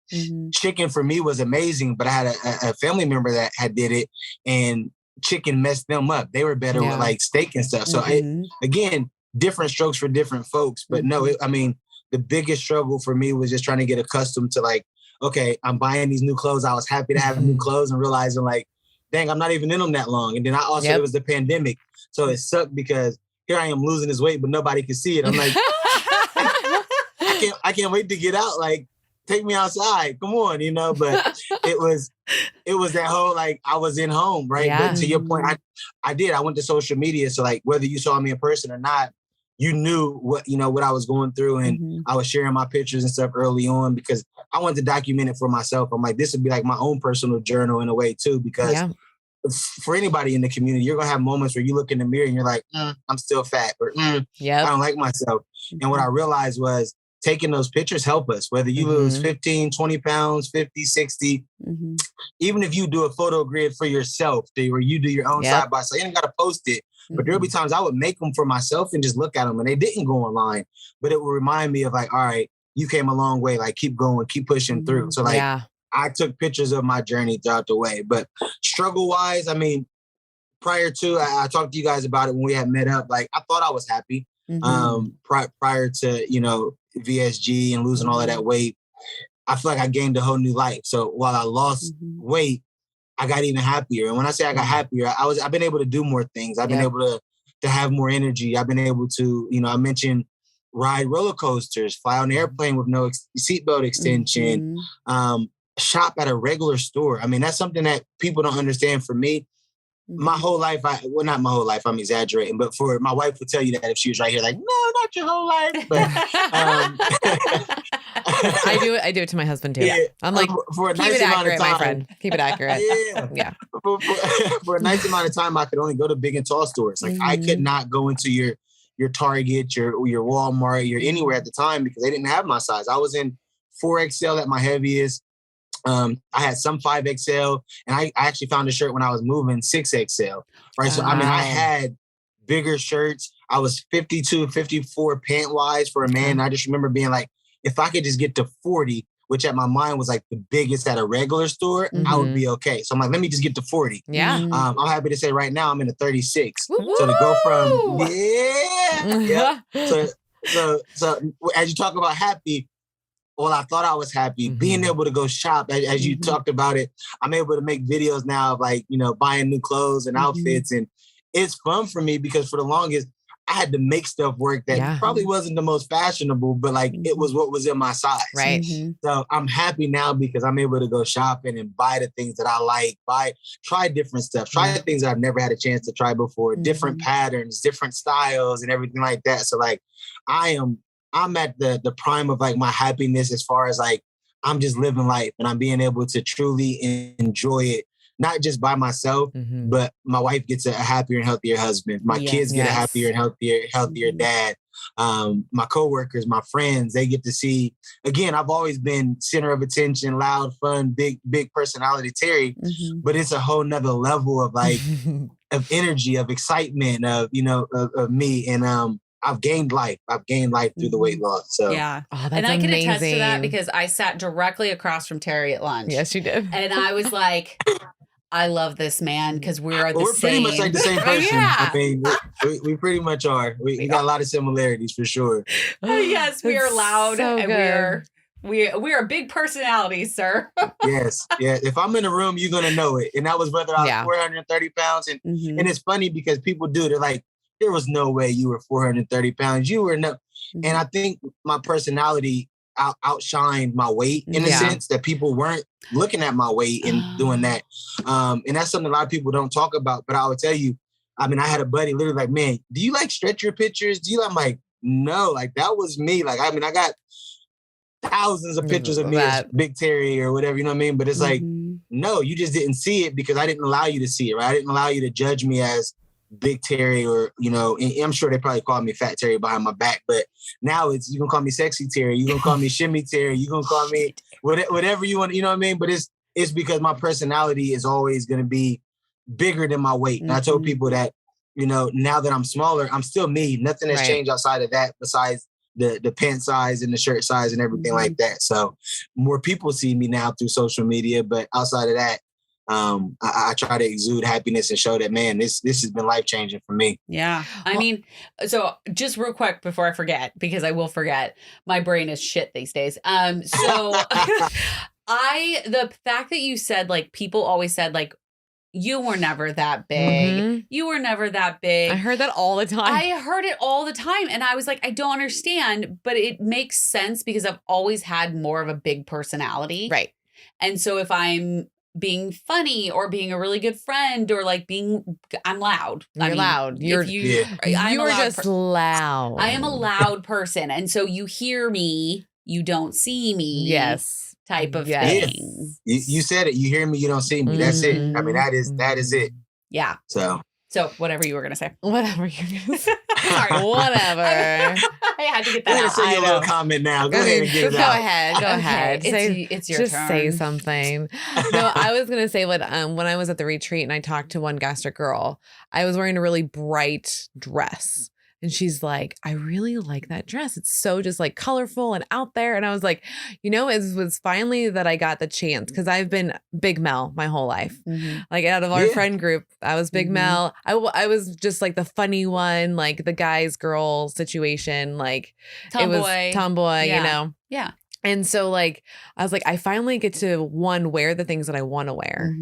chicken for me was amazing, but I had a family member that had did it and chicken messed them up. They were better with like steak and stuff. So again, different strokes for different folks, but no, I mean, the biggest struggle for me was just trying to get accustomed to like, okay, I'm buying these new clothes. I was happy to have new clothes and realizing like, dang, I'm not even in them that long. And then I also, it was the pandemic. So it sucked because here I am losing this weight, but nobody can see it. I'm like, I can't wait to get out. Like, take me outside. Come on, you know. But it was that whole like I was in home, right? Yeah. But to your point, I went to social media, so like whether you saw me in person or not, you knew what I was going through, and I was sharing my pictures and stuff early on because I wanted to document it for myself. I'm like, this would be like my own personal journal in a way too, because for anybody in the community, you're gonna have moments where you look in the mirror and you're like, I'm still fat, or I don't like myself. And what I realized was taking those pictures help us, whether you lose 15, 20 pounds, 50, 60, even if you do a photo grid for yourself, where you do your own side by side, you ain't got to post it. But there'll be times I would make them for myself and just look at them and they didn't go online, but it would remind me of like, all right, you came a long way, like keep going, keep pushing through. So like, I took pictures of my journey throughout the way, but struggle wise, I mean, prior to, I talked to you guys about it when we had met up, like I thought I was happy prior to, VSG and losing all of that weight. I feel like I gained a whole new life. So while I lost weight, I got even happier. And when I say I got happier, I've been able to do more things. I've been able to have more energy. I've been able to, I mentioned ride roller coasters, fly on an airplane with no seatbelt extension, shop at a regular store. I mean, that's something that people don't understand. For me, my whole life, not my whole life, I'm exaggerating, but for my wife would tell you that if she was right here, like, no, not your whole life. But I do it to my husband too. Yeah. I'm like, for a nice amount of time, my friend. Keep it accurate. Yeah. For a nice amount of time, I could only go to big and tall stores. Like I could not go into your Target, your Walmart, your anywhere at the time because they didn't have my size. I was in 4XL at my heaviest. I had some 5XL, and I actually found a shirt when I was moving 6XL, right? So, I mean, I had bigger shirts. I was 52, 54 pant wise for a man. I just remember being like, if I could just get to 40, which at my mind was like the biggest at a regular store, I would be okay. So I'm like, let me just get to 40. Yeah. I'm happy to say right now I'm in a 36. Woo-hoo! So to go from, So as you talk about happy, well, I thought I was happy being able to go shop. As you talked about it, I'm able to make videos now of like, buying new clothes and outfits. And it's fun for me because for the longest, I had to make stuff work that probably wasn't the most fashionable, but like it was what was in my size. Right. So I'm happy now because I'm able to go shopping and buy the things that I like, try different stuff, try the things that I've never had a chance to try before, different patterns, different styles and everything like that. So like I'm at the prime of like my happiness as far as like, I'm just living life and I'm being able to truly enjoy it. Not just by myself, but my wife gets a happier and healthier husband. My kids get a happier and healthier dad. My coworkers, my friends, they get to see, again, I've always been center of attention, loud, fun, big personality, Terry, but it's a whole nother level of like, of energy, of excitement, of, of me. And I've gained life. I've gained life through the weight loss. So yeah. Oh, that's and I can amazing. attest to that because I sat directly across from Terry at lunch. Yes, you did. And I was like, I love this man because we're the we're same. pretty much like the same person. Yeah. I mean, we pretty much are. We got a lot of similarities for sure. Yes, we are That's loud so and good. we are big personalities, sir. Yes. Yeah. If I'm in a room, you're going to know it. And that was whether I was Yeah. 430 pounds. And, Mhm. and it's funny because people do. They're like, there was no way you were 430 pounds. You were no. Mhm. And I think my personality outshined my weight in a Yeah. sense that people weren't looking at my weight and doing that. And that's something a lot of people don't talk about. But I would tell you, I mean, I had a buddy literally like, man, do you like stretch your pictures? I'm like, no, like that was me. Like, I mean, I got thousands of pictures of me as Big Terry or whatever, you know what I mean? But it's like, no, you just didn't see it because I didn't allow you to see it, right? I didn't allow you to judge me as Big Terry or, and I'm sure they probably called me Fat Terry behind my back, but now it's, you can call me Sexy Terry, you can call me Shimmy Terry, you can call me whatever you want, you know what I mean? But it's because my personality is always going to be bigger than my weight. And I told people that, now that I'm smaller, I'm still me. Nothing has changed outside of that besides the pant size and the shirt size and everything like that. So more people see me now through social media, but outside of that, I try to exude happiness and show that, man, this has been life-changing for me. Yeah. I mean, so just real quick before I forget, because I will forget, my brain is shit these days. So the fact that you said, like, people always said, like, you were never that big. Mm-hmm. You were never that big. I heard that all the time. I heard it all the time. And I was like, I don't understand, but it makes sense because I've always had more of a big personality. Right. And so if I'm being funny or being a really good friend or like I'm loud. You're loud. You are just loud. I am a loud person. And so you hear me, you don't see me. Yes. Type of yes. thing. You said it. You hear me, you don't see me. That's it. I mean, that is it. Yeah. So whatever you were gonna say. Whatever you're gonna say. Sorry. Whatever. I had to get that out. Say your little comment now. Go ahead and get it out. Go ahead. It's your turn. Say something. No, I was gonna say when I was at the retreat and I talked to one gastric girl, I was wearing a really bright dress. And she's like, I really like that dress. It's so just like colorful and out there. And I was like, it was finally that I got the chance because I've been Big Mel my whole life. Mm-hmm. Like out of our friend group, I was Big Mel. I was just like the funny one, like the guys, girl situation. Like tomboy. It was tomboy, Yeah. And so like, I was like, I finally get to one, wear the things that I want to wear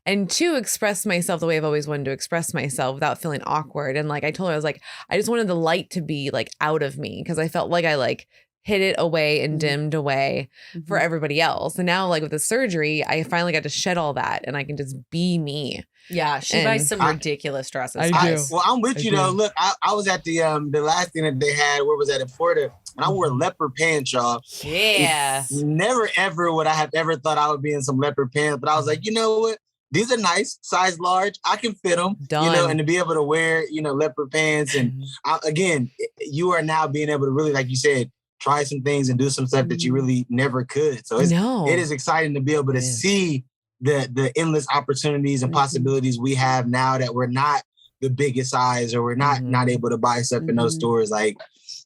and two, express myself the way I've always wanted to express myself without feeling awkward. And like, I told her, I was like, I just wanted the light to be like out of me because I felt like I like hid it away and dimmed away for everybody else. And now like with the surgery, I finally got to shed all that and I can just be me. Yeah, she buys some ridiculous dresses. I do. Well, I'm with you though. Look, I was at the last thing that they had. Where was that in Florida? And I wore leopard pants, y'all. Yeah. Never ever would I have ever thought I would be in some leopard pants, but I was like, you know what? These are nice, size large. I can fit them, and to be able to wear, leopard pants. And again, you are now being able to really, like you said, try some things and do some stuff that you really never could. So it is exciting to be able to see the endless opportunities and possibilities we have now that we're not the biggest size or we're not able to buy stuff in those stores. Like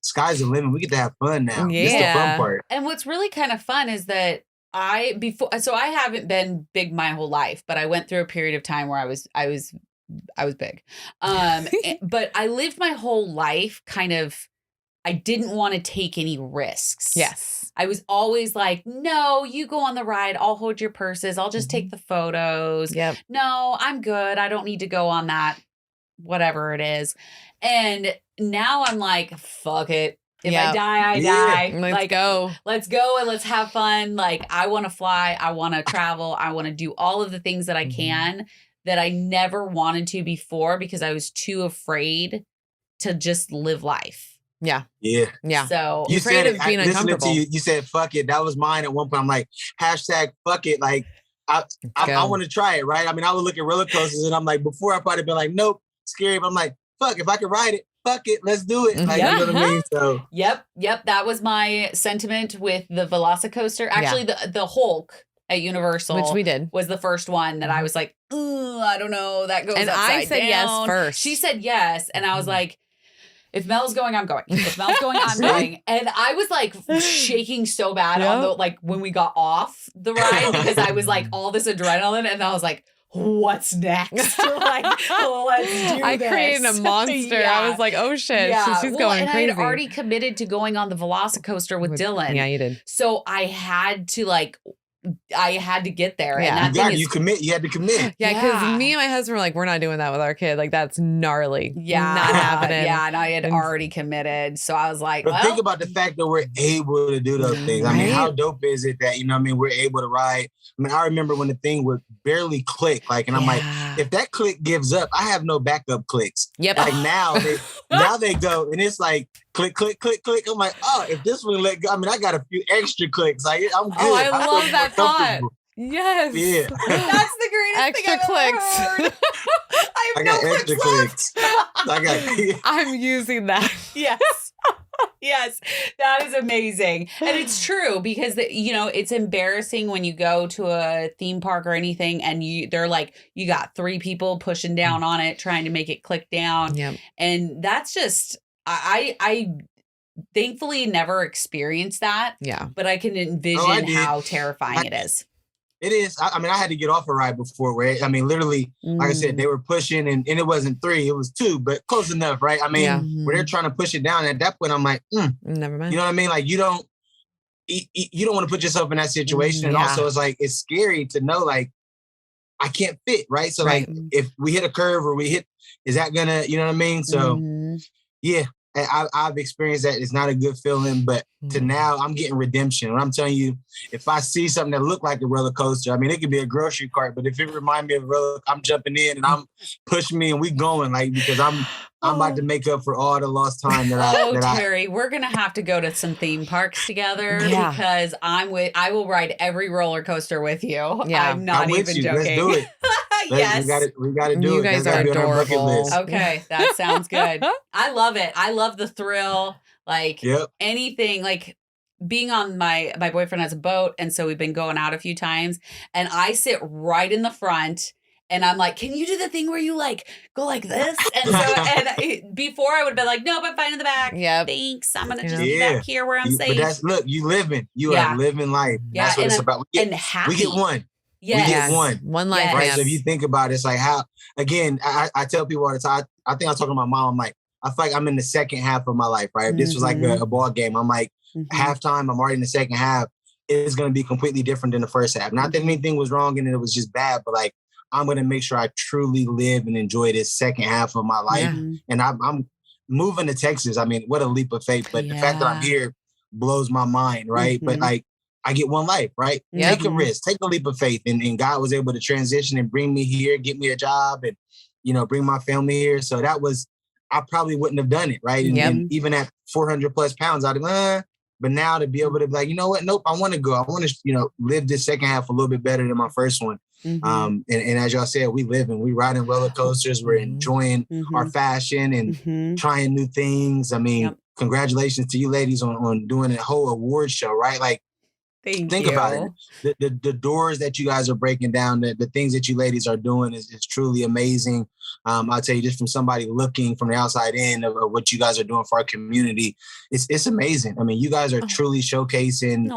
sky's the limit. We get to have fun now. Yeah. It's the fun part. And what's really kind of fun is that I haven't been big my whole life, but I went through a period of time where I was big. But I lived my whole life I didn't want to take any risks. Yes. I was always like, no, you go on the ride. I'll hold your purses. I'll just take the photos. Yep. No, I'm good. I don't need to go on that, whatever it is. And now I'm like, fuck it. If I die, I die. Let's go and let's have fun. Like, I want to fly. I want to travel. I want to do all of the things that I can that I never wanted to before because I was too afraid to just live life. Yeah. So you afraid said of being uncomfortable. To you said fuck it. That was mine at one point. I'm like, hashtag fuck it. Like I want to try it, right? I mean, I would look at roller coasters and I'm like, before I'd probably been like, nope, scary. But I'm like, fuck, if I could ride it, fuck it, let's do it. Like, you know what I mean? So Yep. That was my sentiment with the Velocicoaster. Actually, the Hulk at Universal, which we did, was the first one that I was like, I don't know, that goes and upside I said down. yes first. She said yes, and I was like, if Mel's going, I'm going. If Mel's going, I'm going. And I was like shaking so bad on the, like when we got off the ride, because I was like all this adrenaline, and I was like, what's next? Like, let's do I this. created a monster. I was like, oh shit, she's going and crazy. I had already committed to going on the Velocicoaster with Dylan. Yeah, you did. So I had to get there. Yeah. And that thing you had to commit. Yeah, because me and my husband were like, we're not doing that with our kid. Like, that's gnarly. Yeah. Not happening. Yeah, and I had already committed. So I was like, but think about the fact that we're able to do those things. I mean, how dope is it that, we're able to ride? I mean, I remember when the thing would barely click, like, and I'm like, if that click gives up, I have no backup clicks. Yep. Like now they go, and it's like click, click, click, click. I'm like, oh, if this one let go, I mean, I got a few extra clicks. Like, I'm good. Oh, I love that thought. Yes. Yeah. That's the greatest extra thing I've clicks. ever heard. I got extra clicks. I'm using that. Yes. Yes, that is amazing. And it's true because, it's embarrassing when you go to a theme park or anything and they're like, you got 3 people pushing down on it, trying to make it click down. Yep. And that's just, I thankfully never experienced that. Yeah. But I can envision how terrifying it is. It is. I mean, I had to get off a ride before where, I mean, literally, like I said, they were pushing and it wasn't 3, it was 2, but close enough, right? I mean, where they're trying to push it down, at that point, I'm like, never mind. You know what I mean? Like, you don't want to put yourself in that situation. And also it's like, it's scary to know, like, I can't fit, right? So like, if we hit a curve or is that gonna, you know what I mean? So yeah. I've experienced that. It's not a good feeling, but to now I'm getting redemption. And I'm telling you, if I see something that look like a roller coaster, I mean, it could be a grocery cart, but if it reminds me of a roller, I'm jumping in and I'm pushing me and we going, like, because I'm about to make up for all the lost time Terry, we're going to have to go to some theme parks together because I will ride every roller coaster with you. Yeah. I'm not even joking. Let's do it. Yes. We got to do it. You guys are adorable. Okay. That sounds good. I love it. I love the thrill. Like anything, like being on my boyfriend has a boat. And so we've been going out a few times and I sit right in the front. And I'm like, can you do the thing where you like go like this? And before I would have been like, nope, I'm fine in the back. Yeah, thanks. I'm gonna just be back here where I'm safe. But look, you living. You are living life. Yeah, that's what it's about. Happy. We get one. Yes. We get one life. Right. So if you think about it, it's like how. Again, I tell people all the time. I think I was talking to my mom. I'm like, I feel like I'm in the second half of my life. Right. If this was like a ball game, I'm like halftime. I'm already in the second half. It's gonna be completely different than the first half. Not that anything was wrong and it was just bad, but like. I'm going to make sure I truly live and enjoy this second half of my life. Yeah. And I'm moving to Texas. I mean, what a leap of faith. But the fact that I'm here blows my mind, right? But like, I get one life, right? Yep. Take a risk, take a leap of faith. And God was able to transition and bring me here, get me a job and, bring my family here. So I probably wouldn't have done it, right? And even at 400 plus pounds, I'd have but now to be able to be like, you know what? Nope, I want to go. I want to, live this second half a little bit better than my first one. And as y'all said, we riding roller coasters, we're enjoying our fashion and trying new things. I mean, congratulations to you ladies on doing a whole award show, right? Like, think about it. The doors that you guys are breaking down, the things that you ladies are doing is truly amazing. I'll tell you, just from somebody looking from the outside in of what you guys are doing for our community, it's amazing. I mean, you guys are truly showcasing,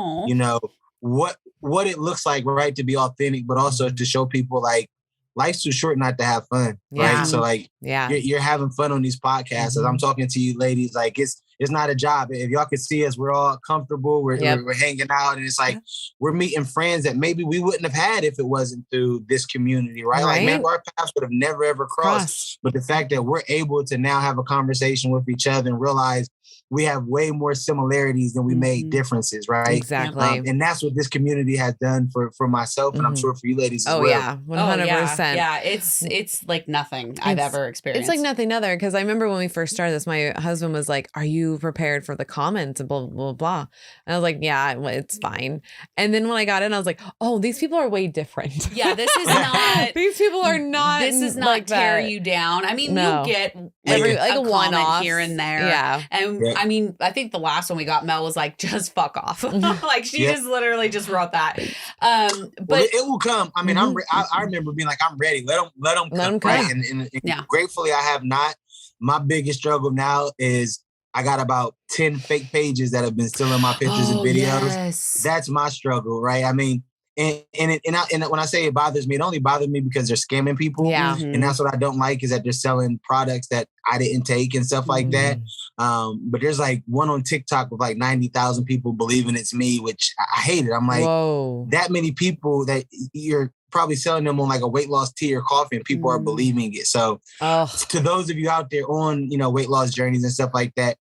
what it looks like, right, to be authentic, but also to show people like life's too short not to have fun, right? So like, you're having fun on these podcasts. As I'm talking to you ladies, like it's not a job. If y'all could see us, we're all comfortable. We're hanging out, and it's like we're meeting friends that maybe we wouldn't have had if it wasn't through this community, right? Like, man, our paths would have never ever crossed. But the fact that we're able to now have a conversation with each other and realize we have way more similarities than we made differences, right? Exactly. And that's what this community has done for myself, and I'm sure for you ladies as well. Yeah, 100%. Yeah, it's like nothing I've ever experienced. It's like nothing other, because I remember when we first started this, my husband was like, are you you prepared for the comments and blah, blah, blah. And I was like, yeah, it's fine. And then when I got in, I was like, oh, these people are way different. Yeah, this is not. These people are not. This is not like tear that. you down. I mean, No. you get like a a comment one-off here and there. Yeah. And I mean, I think the last one we got, Mel was like, just fuck off. Like she just literally just wrote that. But well, it will come. I mean, I remember being like, I'm ready. Let them come. Right? And gratefully, I have not. My biggest struggle now is I got about 10 fake pages that have been stealing my pictures and videos. Yes. That's my struggle, right? I mean, and when I say it bothers me, it only bothers me because they're scamming people. Yeah. And that's what I don't like is that they're selling products that I didn't take and stuff like that. But there's like one on TikTok with like 90,000 people believing it's me, which I hate it. I'm like, whoa, that many people that you're probably selling them on like a weight loss tea or coffee and people are believing it. So to those of you out there on, weight loss journeys and stuff like that,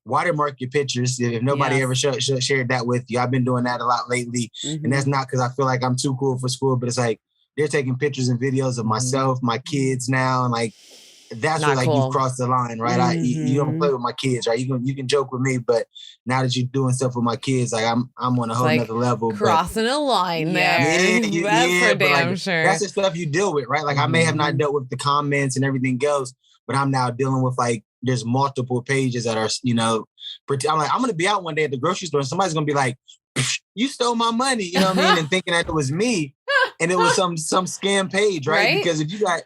watermark your pictures. If nobody ever shared that with you, I've been doing that a lot lately. And that's not because I feel like I'm too cool for school, but it's like they're taking pictures and videos of myself, my kids now. And like, that's where like you've crossed the line, right? You don't play with my kids, right? You can joke with me, but now that you're doing stuff with my kids, like I'm on a whole nother level. Crossing a line there. That's for damn sure. That's the stuff you deal with, right? Like I may have not dealt with the comments and everything else, but I'm now dealing with like, there's multiple pages that are, I'm like, I'm going to be out one day at the grocery store and somebody's going to be like, you stole my money, you know what I mean? And thinking that it was me and it was some scam page, right? Because if you got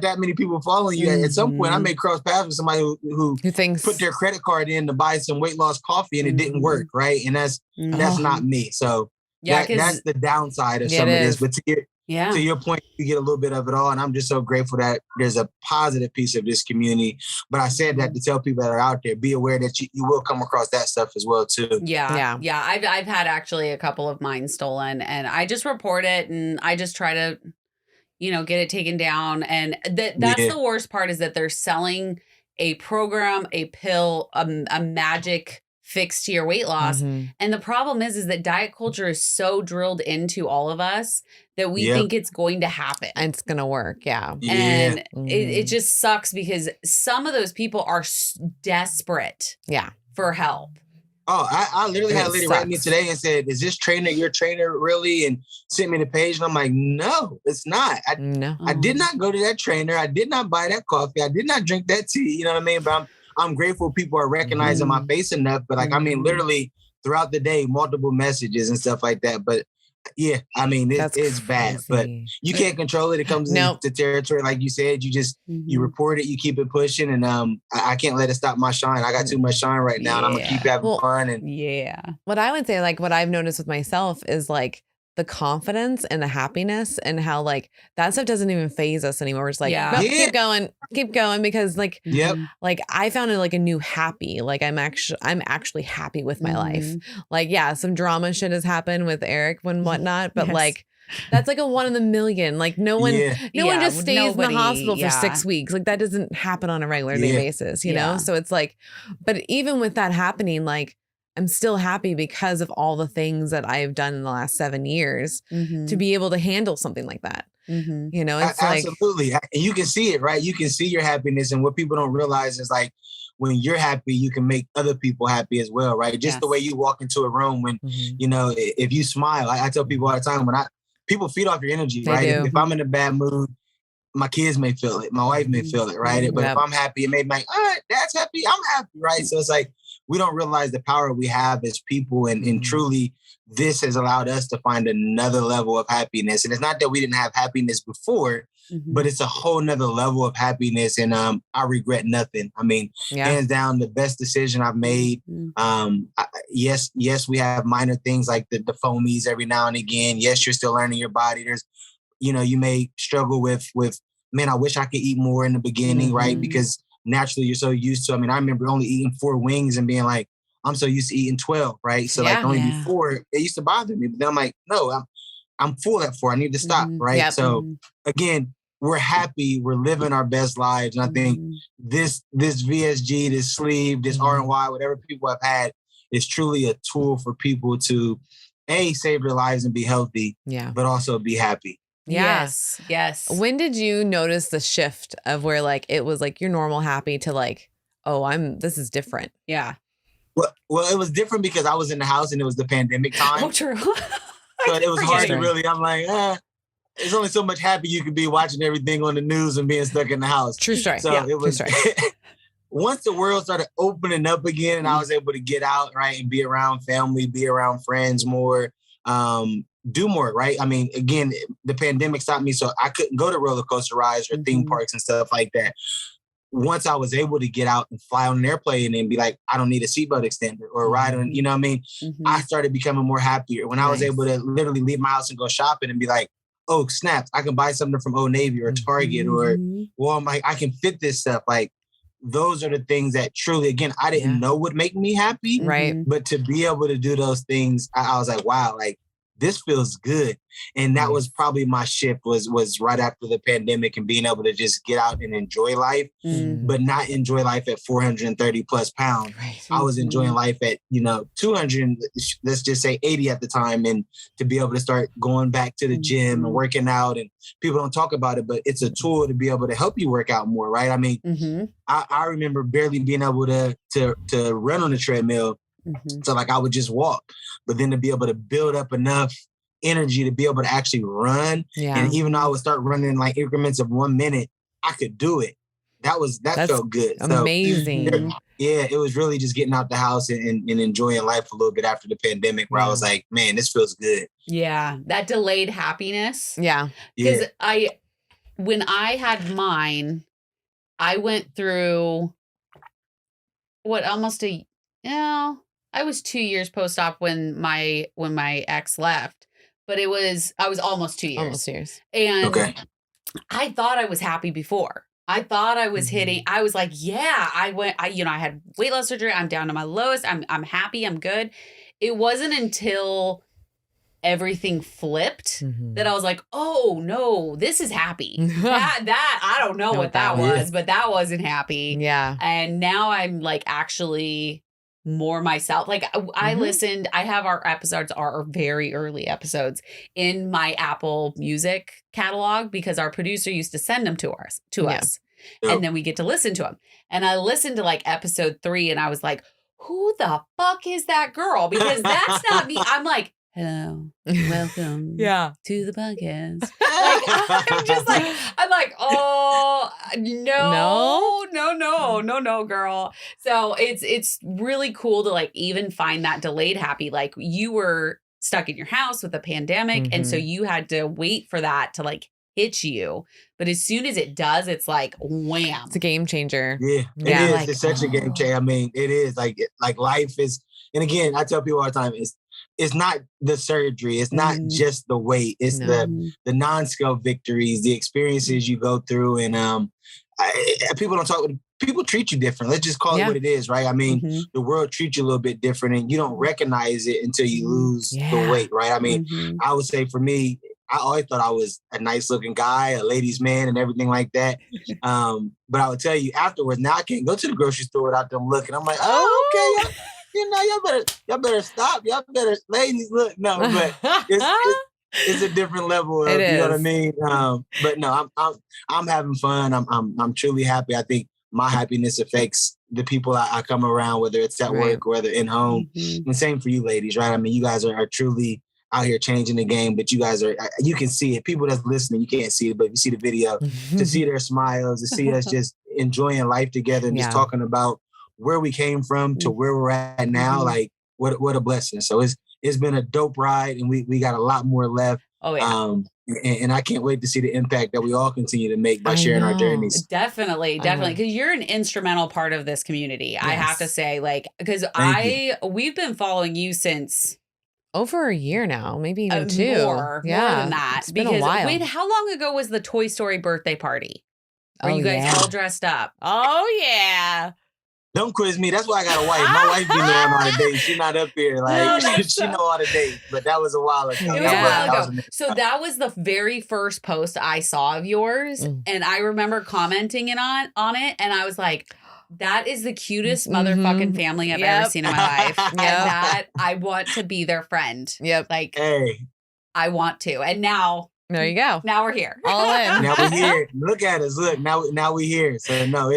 that many people following you, at some point I may cross paths with somebody who thinks put their credit card in to buy some weight loss coffee and it didn't work, right? And that's not me. So that's the downside of some of this. But to your point, you get a little bit of it all. And I'm just so grateful that there's a positive piece of this community. But I said that to tell people that are out there, be aware that you will come across that stuff as well, too. Yeah. I've had actually a couple of mine stolen and I just report it and I just try to, get it taken down. And that's the worst part is that they're selling a program, a pill, a magic fix to your weight loss. And the problem is that diet culture is so drilled into all of us that we think it's going to happen. And it's going to work. Yeah. And it just sucks because some of those people are desperate for help. Oh, I literally had a lady write me today and said, is this trainer your trainer really? And sent me the page. And I'm like, no, it's not. I did not go to that trainer. I did not buy that coffee. I did not drink that tea. You know what I mean? But I'm grateful people are recognizing my face enough. But like, I mean, literally throughout the day, multiple messages and stuff like that. But yeah, I mean, it's bad, but you can't control it. It comes into territory. Like you said, you just, you report it, you keep it pushing. And I can't let it stop my shine. I got too much shine right now and I'm going to keep having fun. And what I would say, like what I've noticed with myself is like the confidence and the happiness and how like that stuff doesn't even phase us anymore. It's like, keep going because like, like I found it like a new happy, like I'm actually happy with my life. Like, some drama shit has happened with Eric and whatnot, but like, that's like a 1 in a million. Like no one just stays in the hospital for 6 weeks. Like that doesn't happen on a regular day basis, you know? So it's like, but even with that happening, like, I'm still happy because of all the things that I've done in the last 7 years to be able to handle something like that. It's absolutely. And you can see it, right? You can see your happiness. And what people don't realize is like, when you're happy, you can make other people happy as well, right? Just the way you walk into a room when, if you smile, I tell people all the time, people feed off your energy, right? If I'm in a bad mood, my kids may feel it. My wife may feel it, right? But if I'm happy, it may be like, all right, Dad's happy, I'm happy, right? So it's like, we don't realize the power we have as people. And truly, this has allowed us to find another level of happiness. And it's not that we didn't have happiness before, but it's a whole nother level of happiness. And I regret nothing. I mean, hands down, the best decision I've made. Yes, we have minor things like the foamies every now and again. Yes, you're still learning your body. There's, you may struggle with, man, I wish I could eat more in the beginning, right? Because naturally you're so used to, I remember only eating 4 wings and being like, I'm so used to eating 12, right? So only before it used to bother me, but then I'm like, no, I'm full at 4. I need to stop, right? So again, we're happy, we're living our best lives. And I think this VSG, this sleeve, this RNY, whatever people have had is truly a tool for people to save their lives and be healthy, but also be happy. Yes. When did you notice the shift of where like it was like your normal happy to like, this is different? Well, it was different because I was in the house and it was the pandemic time. Oh, true. So it was hard to really, I'm like, there's only so much happy you could be watching everything on the news and being stuck in the house. True story. So it was, once the world started opening up again and I was able to get out, right, and be around family, be around friends more, do more, right? I mean, again, the pandemic stopped me, so I couldn't go to roller coaster rides or theme parks and stuff like that. Once I was able to get out and fly on an airplane and be like, I don't need a seatbelt extender or ride on, you know what I mean? I started becoming more happier when I was able to literally leave my house and go shopping and be like, oh, snaps, I can buy something from Old Navy or Target or Walmart. I can fit this stuff. Like, those are the things that truly, again, I didn't know would make me happy. Right. But to be able to do those things, I was like, wow, like, this feels good. And that was probably my shift was right after the pandemic and being able to just get out and enjoy life, but not enjoy life at 430 plus pounds. Right. I was enjoying life at, 200, let's just say 80 at the time. And to be able to start going back to the gym and working out, and people don't talk about it, but it's a tool to be able to help you work out more, right? I mean, I remember barely being able to run on the treadmill. So like I would just walk, but then to be able to build up enough energy to be able to actually run. And even though I would start running like increments of 1 minute, I could do it. That felt good. Amazing. So, it was really just getting out the house and enjoying life a little bit after the pandemic where I was like, man, this feels good. Yeah. That delayed happiness. Yeah. Because when I had mine, I went through I was 2 years post-op when my ex left, but I was almost 2 years. Almost 2 years. And I thought I was happy before. I thought I was hitting, I was like, I had weight loss surgery. I'm down to my lowest. I'm happy. I'm good. It wasn't until everything flipped that I was like, oh no, this is happy. that I don't know what that was, but that wasn't happy. Yeah. And now I'm like actually more myself. Like I listened, I have our episodes, our very early episodes in my Apple Music catalog because our producer used to send them to us. And then we get to listen to them. And I listened to like episode 3 and I was like, who the fuck is that girl? Because that's not me. I'm like, hello, welcome to the podcast. Like, I'm like, oh, no, girl. So it's really cool to like even find that delayed happy. Like you were stuck in your house with a pandemic. And so you had to wait for that to like hit you. But as soon as it does, it's like, wham. It's a game changer. Yeah, it is. Like, it's such a game changer. I mean, it is like life is, and again, I tell people all the time, it's not the surgery. It's not just the weight. It's the non-scale victories, the experiences you go through. And people treat you different. Let's just call it what it is, right? I mean, the world treats you a little bit different and you don't recognize it until you lose the weight, right? I mean, I would say for me, I always thought I was a nice looking guy, a ladies' man and everything like that. But I would tell you afterwards, now I can't go to the grocery store without them looking. I'm like, oh, okay. Y'all better stop. Y'all better, ladies, look. No, but it's a different level of, you know what I mean? But no, I'm having fun. I'm truly happy. I think my happiness affects the people I come around, whether it's at work or whether in home. And same for you ladies, right? I mean, you guys are truly out here changing the game, but you guys are, you can see it. People that's listening, you can't see it, but if you see the video, to see their smiles, to see us just enjoying life together and just talking about where we came from to where we're at now, like what a blessing. So it's been a dope ride and we got a lot more left. Oh yeah. And I can't wait to see the impact that we all continue to make by sharing our journeys. Definitely. Because you're an instrumental part of this community. Yes. I have to say, like, because we've been following you since over a year now, maybe even 2. More than that. It's been a while. Wait, how long ago was the Toy Story birthday party? Were you guys all dressed up? Oh yeah. Don't quiz me. That's why I got a wife. My wife be knowing all the dates. She's not up here. Like she know all the dates. But that was a while ago. It was a while ago. So that was the very first post I saw of yours. And I remember commenting on it. And I was like, that is the cutest motherfucking family I've ever seen in my life. And that I want to be their friend. Like, I want to. And now. There you go. Now we're here. All in. Now we're here. Look at us. Look, now we're here. So no,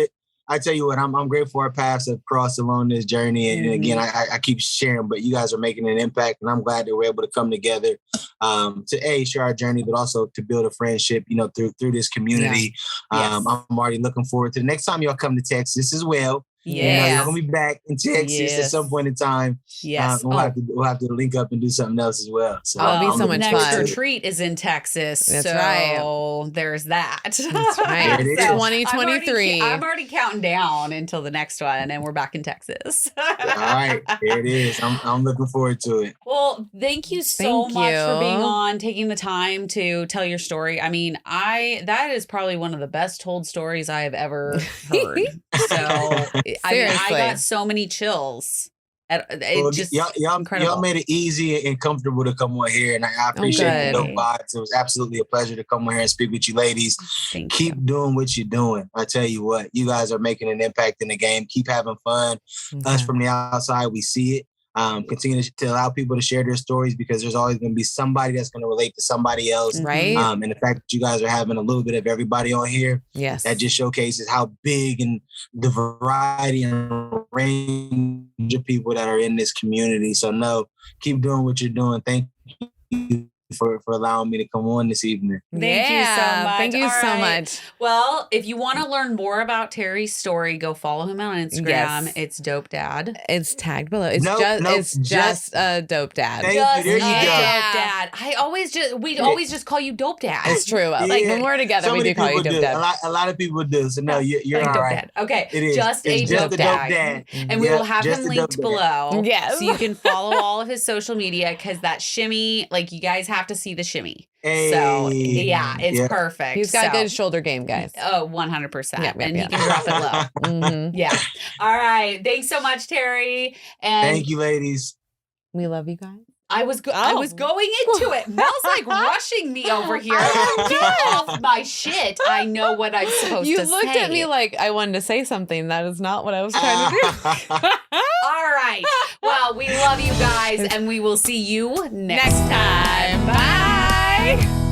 I tell you what, I'm grateful our paths have crossed along this journey. And again, I keep sharing, but you guys are making an impact. And I'm glad that we're able to come together to share our journey, but also to build a friendship, through this community. Yeah. Yes. I'm already looking forward to the next time y'all come to Texas as well. Yeah. Y'all gonna be back in Texas at some point in time. Yes. We'll have to link up and do something else as well. So it'll be so much next fun. retreat is in Texas. That's right. There's that. That's right. It is. 2023. I'm already counting down until the next one, and we're back in Texas. All right. There it is. I'm looking forward to it. Well, thank you so much for being on, taking the time to tell your story. I mean, that is probably one of the best told stories I have ever heard. So I got so many chills. Y'all made it easy and comfortable to come on here, and I appreciate the dope vibes. It was absolutely a pleasure to come on here and speak with you ladies. Keep doing what you're doing. I tell you what, you guys are making an impact in the game. Keep having fun. Us from the outside, we see it. Continue to allow people to share their stories, because there's always going to be somebody that's going to relate to somebody else. Right. And the fact that you guys are having a little bit of everybody on here, that just showcases how big and the variety and range of people that are in this community. So keep doing what you're doing. Thank you for allowing me to come on this evening. Thank you so much. Thank you so much. Well, if you want to learn more about Terry's story, go follow him on Instagram. Yes. It's Dope Dad. It's tagged below. It's just a Dope Dad. Thank you. There you go. Dope Dad. We always just call you Dope Dad. It's true. Like when we're together, we do call you Dope Dad. A lot of people do. So no, you're like all Dope right. Dad. Okay. It is. Just a Dope Dad. And we will have him linked below. Yes. So you can follow all of his social media, because that shimmy, like, you guys have to see the shimmy. Hey. So it's perfect. He's got good shoulder game, guys. Oh, 100%. And he can drop it low. Yeah. All right. Thanks so much, Terry. And thank you, ladies. We love you guys. I was going into it. Mel's like rushing me over here. Get off my shit. I know what I'm supposed to say. You looked at me like I wanted to say something. That is not what I was trying to do. All right. Well, we love you guys, and we will see you next time. Bye.